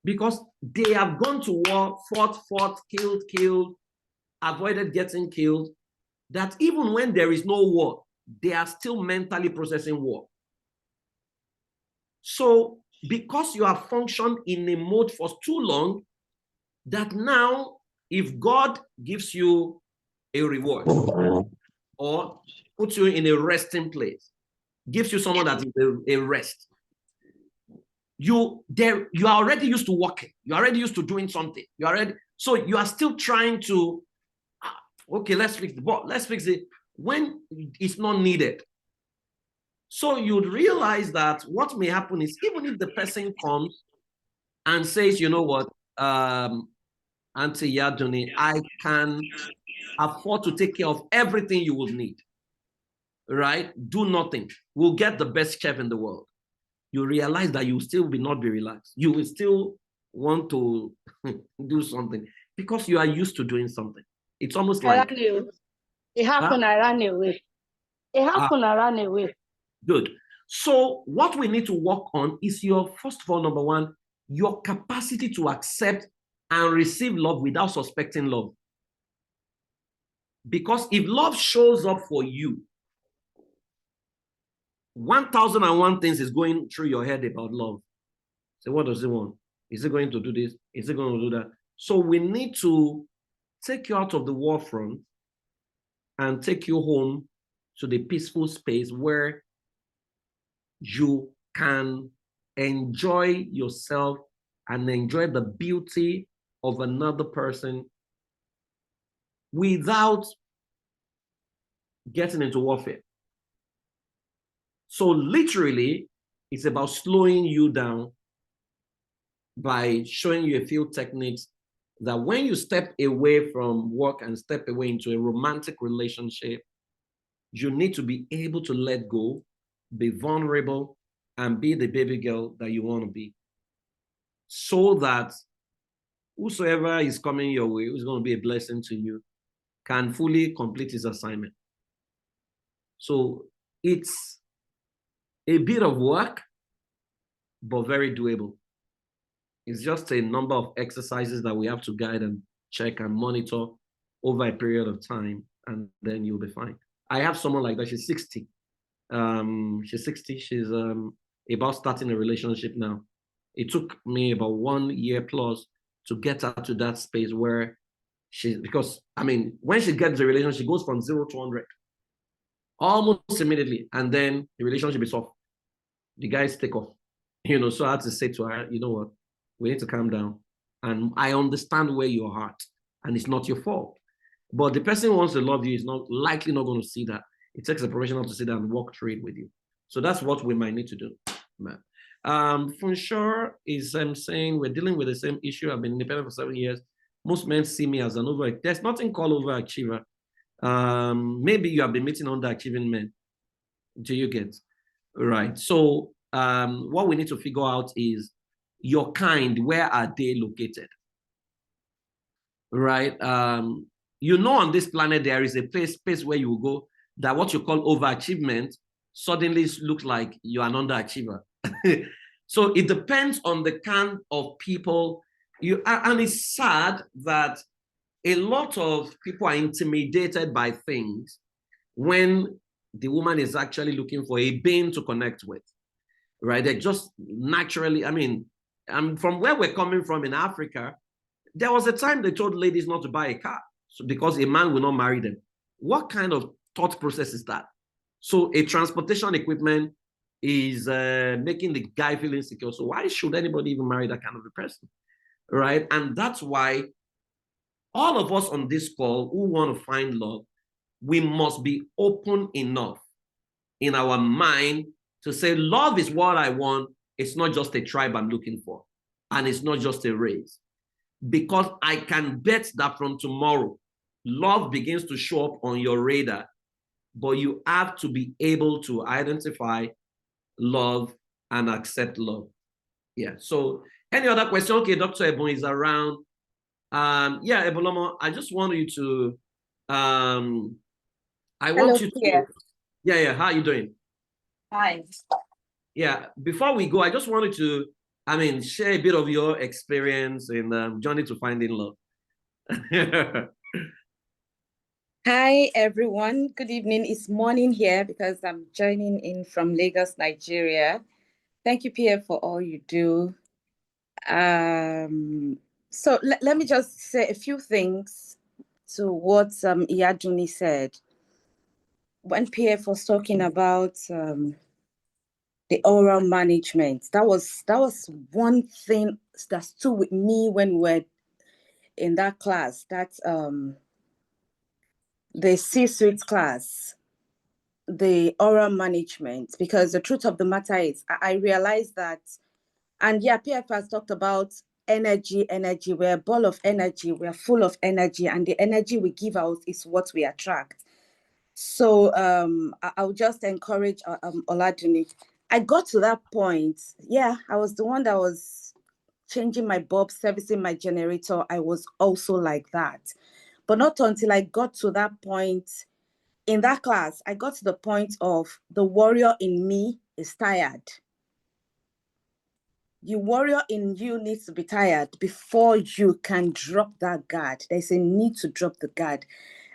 Because they have gone to war, fought, killed, avoided getting killed, that even when there is no war, they are still mentally processing war. So because you have functioned in a mode for too long, that now if God gives you a reward or puts you in a resting place, gives you someone that is a rest, you are already used to working, you're already used to doing something, so you are still trying to, okay, let's fix the ball, let's fix it when it's not needed. So you'd realize that what may happen is, even if the person comes and says, you know what, Auntie Yaduni, I can afford to take care of everything you will need, right? Do nothing. We'll get the best chef in the world. You realize that you will still not be relaxed. You will still want to do something because you are used to doing something. It's almost like... It happened, I ran away. It happened, I ran away. Good. So what we need to work on is your, first of all, number one, your capacity to accept and receive love without suspecting love. Because if love shows up for you, 1,001 things is going through your head about love. So what does it want? Is it going to do this? Is it going to do that? So we need to take you out of the war front and take you home to the peaceful space where you can enjoy yourself and enjoy the beauty of another person without getting into warfare. So literally, it's about slowing you down by showing you a few techniques that when you step away from work and step away into a romantic relationship, you need to be able to let go, be vulnerable, and be the baby girl that you want to be. So that whosoever is coming your way, who's going to be a blessing to you, can fully complete his assignment. So it's a bit of work, but very doable. It's just a number of exercises that we have to guide and check and monitor over a period of time, and then you'll be fine. I have someone like that. She's 60. She's 60. She's about starting a relationship now. It took me about 1 year plus to get her to that space where because I mean, when she gets the relationship, she goes from 0 to 100 almost immediately, and then the relationship is off. The guys take off, So I had to say to her, you know what, we need to calm down, and I understand where your heart, and it's not your fault. But the person who wants to love you is not likely not going to see that. It takes a professional to sit down and walk through it with you. So that's what we might need to do, man. Funsure is saying we're dealing with the same issue. I've been independent for 7 years. Most men see me as an there's nothing called overachiever. Maybe you have been meeting underachieving men. Do you get? Right. So what we need to figure out is your kind, where are they located? Right. On this planet, there is a space where you will go that what you call overachievement suddenly looks like you're an underachiever. So it depends on the kind of people you are, and it's sad that a lot of people are intimidated by things when the woman is actually looking for a being to connect with, right? They just naturally, I mean, from where we're coming from in Africa, there was a time they told ladies not to buy a car because a man will not marry them. What kind of thought process is that? So a transportation equipment is making the guy feel insecure. So why should anybody even marry that kind of a person, right? And that's why all of us on this call who want to find love, we must be open enough in our mind to say, love is what I want. It's not just a tribe I'm looking for. And it's not just a race. Because I can bet that from tomorrow, love begins to show up on your radar. But you have to be able to identify love and accept love. Yeah. So any other question? Okay, Dr. Ebon is around. Yeah, Ebolomo, I just want you to I want Hello, you to, Pierre. yeah, how are you doing? Hi. Yeah, before we go, I just wanted to, I mean, share a bit of your experience in journey to finding love. Hi, everyone. Good evening. It's morning here because I'm joining in from Lagos, Nigeria. Thank you, Pierre, for all you do. So let me just say a few things to what Iyaduni said. When Pierre was talking about the oral management, that was one thing that stood with me when we're in that class. That's the C-suite class, the oral management, because the truth of the matter is I realized that, and yeah, PF has talked about energy. We're a ball of energy, we're full of energy, and the energy we give out is what we attract. So I'll just encourage Oladuni. I got to that point. Yeah, I was the one that was changing my bulb, servicing my generator. I was also like that. But not until I got to that point in that class, I got to the point of the warrior in me is tired. The warrior in you needs to be tired before you can drop that guard. There's a need to drop the guard.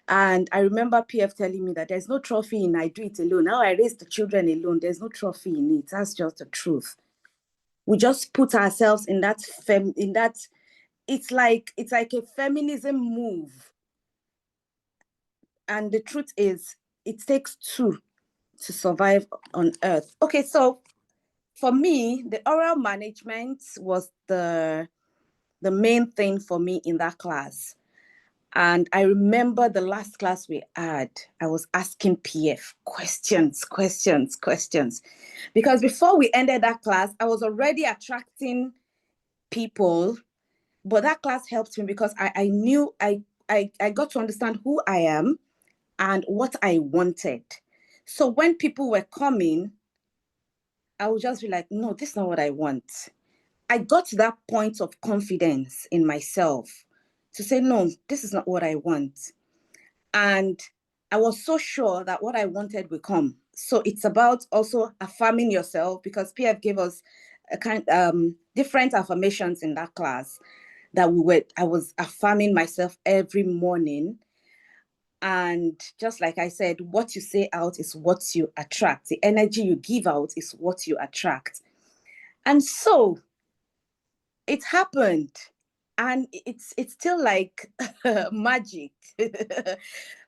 And I remember PF telling me that there's no trophy in I do it alone. Now I raise the children alone. There's no trophy in it. That's just the truth. We just put ourselves in that it's like a feminism move. And the truth is, it takes two to survive on earth. Okay, so for me, the oral management was the main thing for me in that class. And I remember the last class we had, I was asking PF questions. Because before we ended that class, I was already attracting people, but that class helped me because I knew I got to understand who I am and what I wanted. So when people were coming, I would just be like, no, this is not what I want. I got to that point of confidence in myself to say, no, this is not what I want. And I was so sure that what I wanted would come. So it's about also affirming yourself, because PF gave us different affirmations in that class that I was affirming myself every morning. And just like I said, what you say out is what you attract. The energy you give out is what you attract. And so it happened. And it's still like magic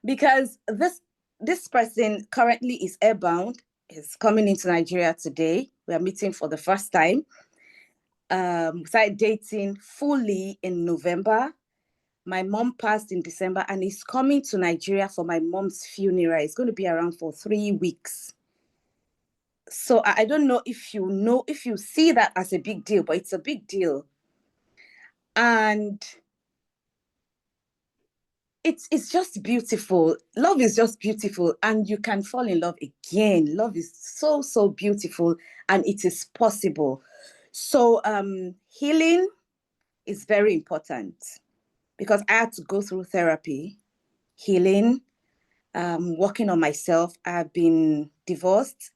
because this person currently is airbound, is coming into Nigeria today. We are meeting for the first time. Started dating fully in November. My mom passed in December, and he's coming to Nigeria for my mom's funeral. It's going to be around for 3 weeks. So I don't know if you see that as a big deal, but it's a big deal. And it's just beautiful. Love is just beautiful, and you can fall in love again. Love is so beautiful, and it is possible. So healing is very important, because I had to go through therapy, healing, working on myself. I've been divorced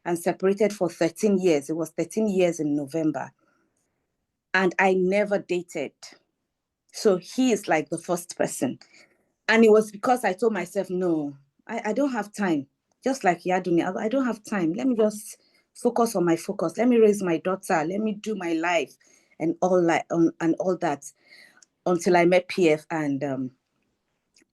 and separated for 13 years. It was 13 years in November. And I never dated. So he is like the first person. And it was because I told myself, no, I don't have time. Just like Yaduni, I don't have time. Let me just focus on my focus. Let me raise my daughter. Let me do my life and all that until I met PF and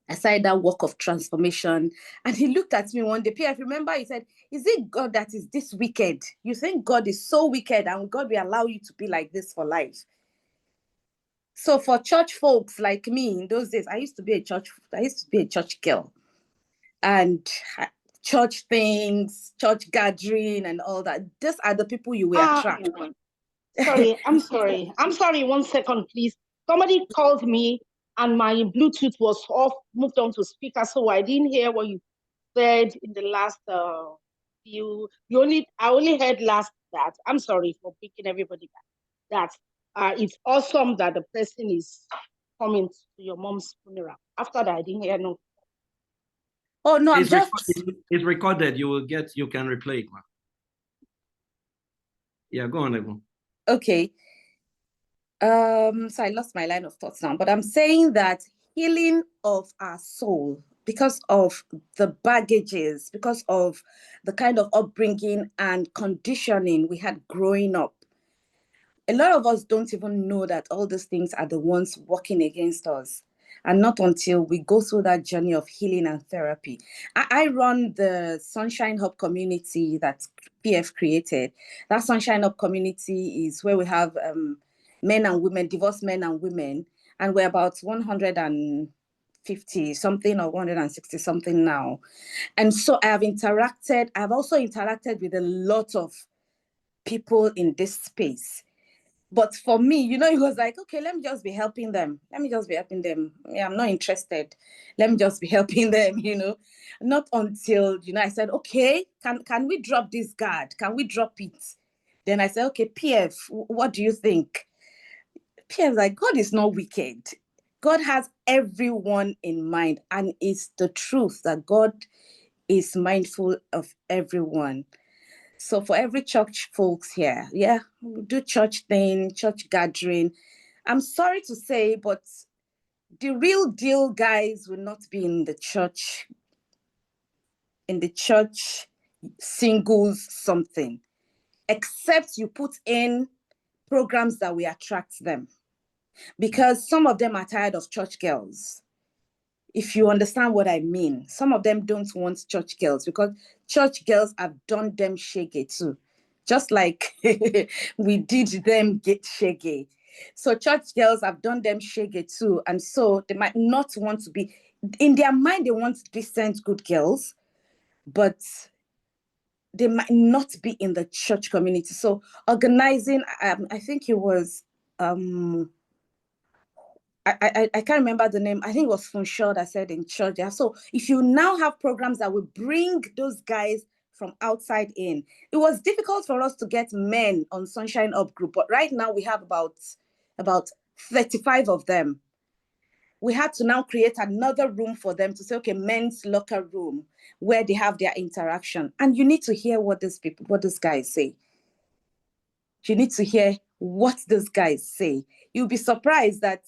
I started that work of transformation. And he looked at me one day. PF, remember, he said, is it God that is this wicked? You think God is so wicked and God will allow you to be like this for life? So for church folks like me in those days, I used to be a church girl. And church things, church gathering and all that. These are the people you will attract. Sorry, I'm sorry. I'm sorry, 1 second, please. Somebody called me and my Bluetooth was off, moved on to speaker, so I didn't hear what you said in the last I only heard last that. I'm sorry for picking everybody back. That it's awesome that the person is coming to your mom's funeral. After that, I didn't hear no. Oh no, it's recorded. You can replay it. Yeah, go on, Ebon. Okay. So I lost my line of thoughts now, but I'm saying that healing of our soul because of the baggages, because of the kind of upbringing and conditioning we had growing up. A lot of us don't even know that all these things are the ones working against us. And not until we go through that journey of healing and therapy. I run the Sunshine Hub community that PF created. That Sunshine Hub community is where we have men and women, divorced men and women, and we're about 150 something or 160 something now. And so I've also interacted with a lot of people in this space. But for me, it was like, okay, let me just be helping them. Yeah, I'm not interested. Let me just be helping them, Not until, I said, okay, can we drop this guard? Can we drop it? Then I said, okay, PF, what do you think? PF like, God is not wicked. God has everyone in mind. And it's the truth that God is mindful of everyone. So for every church folks here, yeah, we do church thing, church gathering. I'm sorry to say, but the real deal guys will not be in the church singles something, except you put in programs that will attract them. Because some of them are tired of church girls. If you understand what I mean, some of them don't want church girls because church girls have done them shaggy too. Just like we did them get shaggy. So church girls have done them shaggy too. And so they might not want to be, in their mind, they want decent, good girls, but they might not be in the church community. So organizing, I think it was, I can't remember the name. I think it was Funshore that said in church. Yeah. So if you now have programs that will bring those guys from outside in, it was difficult for us to get men on Sunshine Up group, but right now we have about 35 of them. We had to now create another room for them to say, okay, men's locker room where they have their interaction. And you need to hear what these guys say. You need to hear what these guys say. You'll be surprised that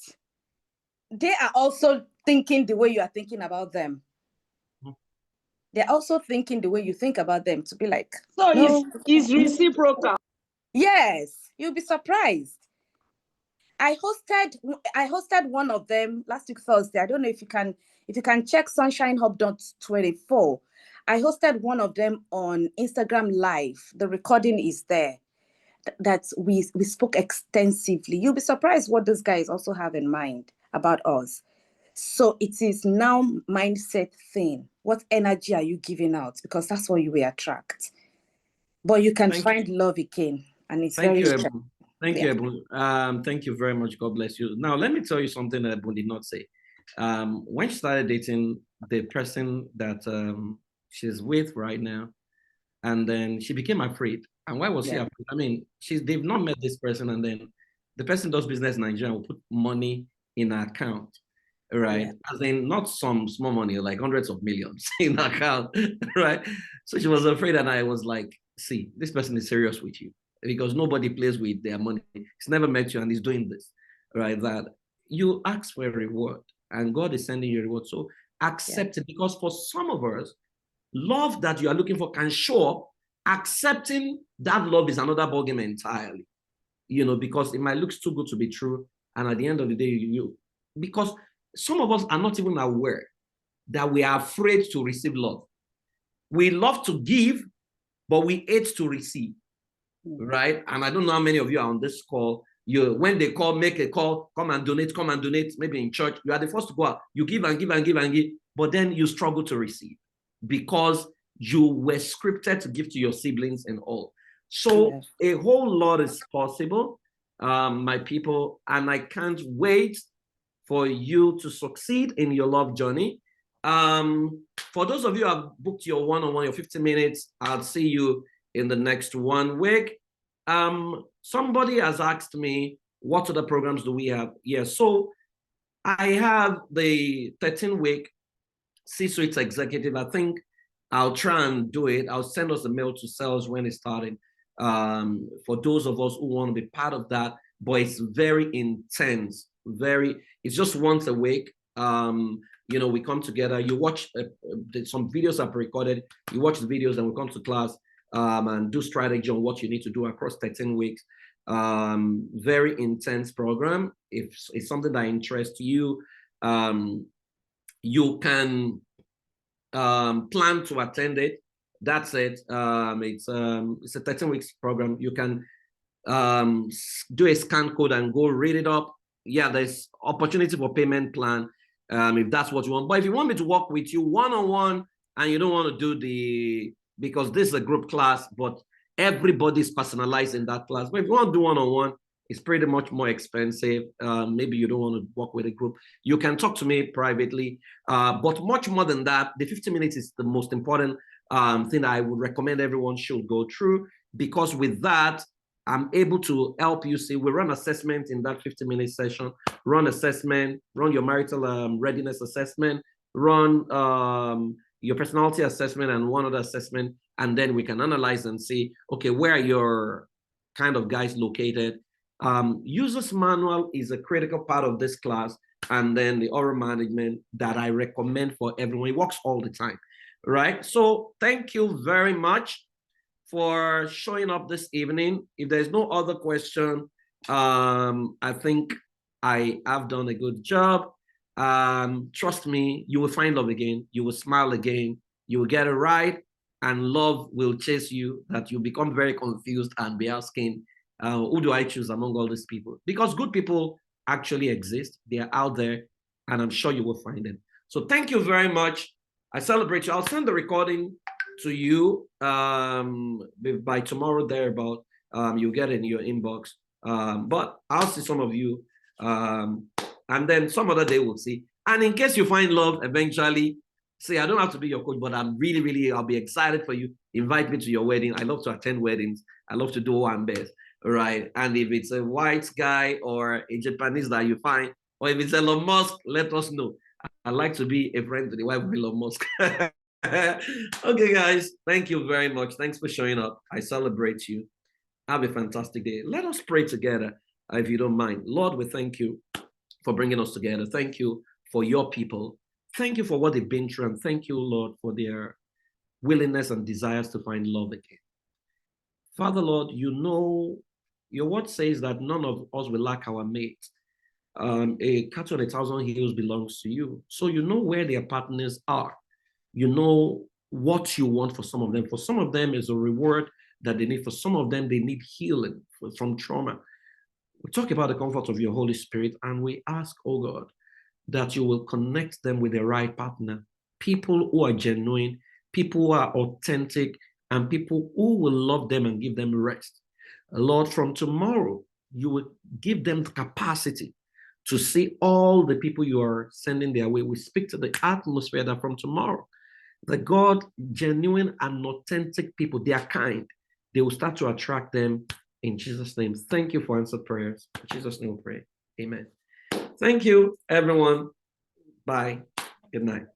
they are also thinking the way you are thinking about them. They're also thinking the way you think about them, to be like, so no. it's reciprocal. Yes, you'll be surprised. I hosted one of them last week Thursday. I don't know if you can check sunshinehub.24. I hosted one of them on Instagram Live. The recording is there. That we spoke extensively. You'll be surprised what those guys also have in mind about us. So it is now mindset thing. What energy are you giving out? Because that's what you will attract. But you can find love again. And it's Thank very you, Ebon. Thank you, Ebon. Thank you very much. God bless you. Now, let me tell you something that Ebon did not say. When she started dating the person that she's with right now, and then she became afraid. And why was she afraid? I mean, they've not met this person, and then the person does business in Nigeria will put money in her account. right? Yeah. As in not some small money, like hundreds of millions in account, right? So she was afraid, and I was like, see, this person is serious with you because nobody plays with their money. He's never met you and he's doing this, right? That you ask for a reward and God is sending you a reward. So accept it, because for some of us, love that you are looking for can show up. Accepting that love is another ballgame entirely, because it might look too good to be true. And at the end of the day, because some of us are not even aware that we are afraid to receive love. We love to give, but we hate to receive, right? And I don't know how many of you are on this call. When they call, make a call, come and donate, maybe in church, you are the first to go out. You give and give and give and give, but then you struggle to receive because you were scripted to give to your siblings and all. So a whole lot is possible, my people, and I can't wait for you to succeed in your love journey. For those of you who have booked your one-on-one, your 50 minutes, I'll see you in the next 1 week. Somebody has asked me, what other programs do we have? Yeah, so I have the 13-week C-suite executive. I think I'll try and do it. I'll send us a mail to sales when it's starting. For those of us who want to be part of that, but it's very intense. It's just once a week. We come together. You watch some videos I've recorded. You watch the videos, and we come to class and do strategy on what you need to do across 13 weeks. Very intense program. If it's something that interests you, you can plan to attend it. That's it. It's a 13 weeks program. You can do a scan code and go read it up. Yeah, there's opportunity for payment plan if that's what you want. But if you want me to work with you one-on-one and you don't want to do because this is a group class, but everybody's personalized in that class. But if you want to do one-on-one, it's pretty much more expensive. Maybe you don't want to work with a group. You can talk to me privately. But much more than that, the 50 minutes is the most important thing I would recommend everyone should go through, because with that, I'm able to help you see. We run assessment in that 50-minute session, run assessment, run your marital readiness assessment, run your personality assessment and one other assessment. And then we can analyze and see, okay, where are your kind of guys located? User's manual is a critical part of this class. And then the oral management that I recommend for everyone. It works all the time, right? So thank you very much for showing up this evening. If there's no other question, I think I have done a good job. Trust me, you will find love again. You will smile again. You will get it right. And love will chase you, that you become very confused and be asking, who do I choose among all these people? Because good people actually exist. They are out there, and I'm sure you will find them. So thank you very much. I celebrate you. I'll send the recording to you by tomorrow thereabout. You'll get it in your inbox. But I'll see some of you, and then some other day we'll see. And in case you find love eventually, see, I don't have to be your coach, but I'm really, I'll be excited for you. Invite me to your wedding. I love to attend weddings. I love to do one best, right? And if it's a white guy or a Japanese that you find, or if it's Elon Musk, let us know. I'd like to be a friend to the wife of Elon Musk. Okay, guys, thank you very much. Thanks for showing up. I celebrate you. Have a fantastic day. Let us pray together, if you don't mind. Lord, we thank you for bringing us together. Thank you for your people. Thank you for what they've been through. And thank you, Lord, for their willingness and desires to find love again. Father, Lord, you know your word says that none of us will lack our mate. A cattle on 1,000 hills belongs to you. So you know where their partners are. You know what you want for some of them. For some of them, is a reward that they need. For some of them, they need healing from trauma. We talk about the comfort of your Holy Spirit, and we ask, oh God, that you will connect them with the right partner, people who are genuine, people who are authentic, and people who will love them and give them rest. Lord, from tomorrow, you will give them the capacity to see all the people you are sending their way. We speak to the atmosphere that from tomorrow, the God, genuine and authentic people, they are kind. They will start to attract them in Jesus' name. Thank you for answered prayers. In Jesus' name we pray. Amen. Thank you, everyone. Bye. Good night.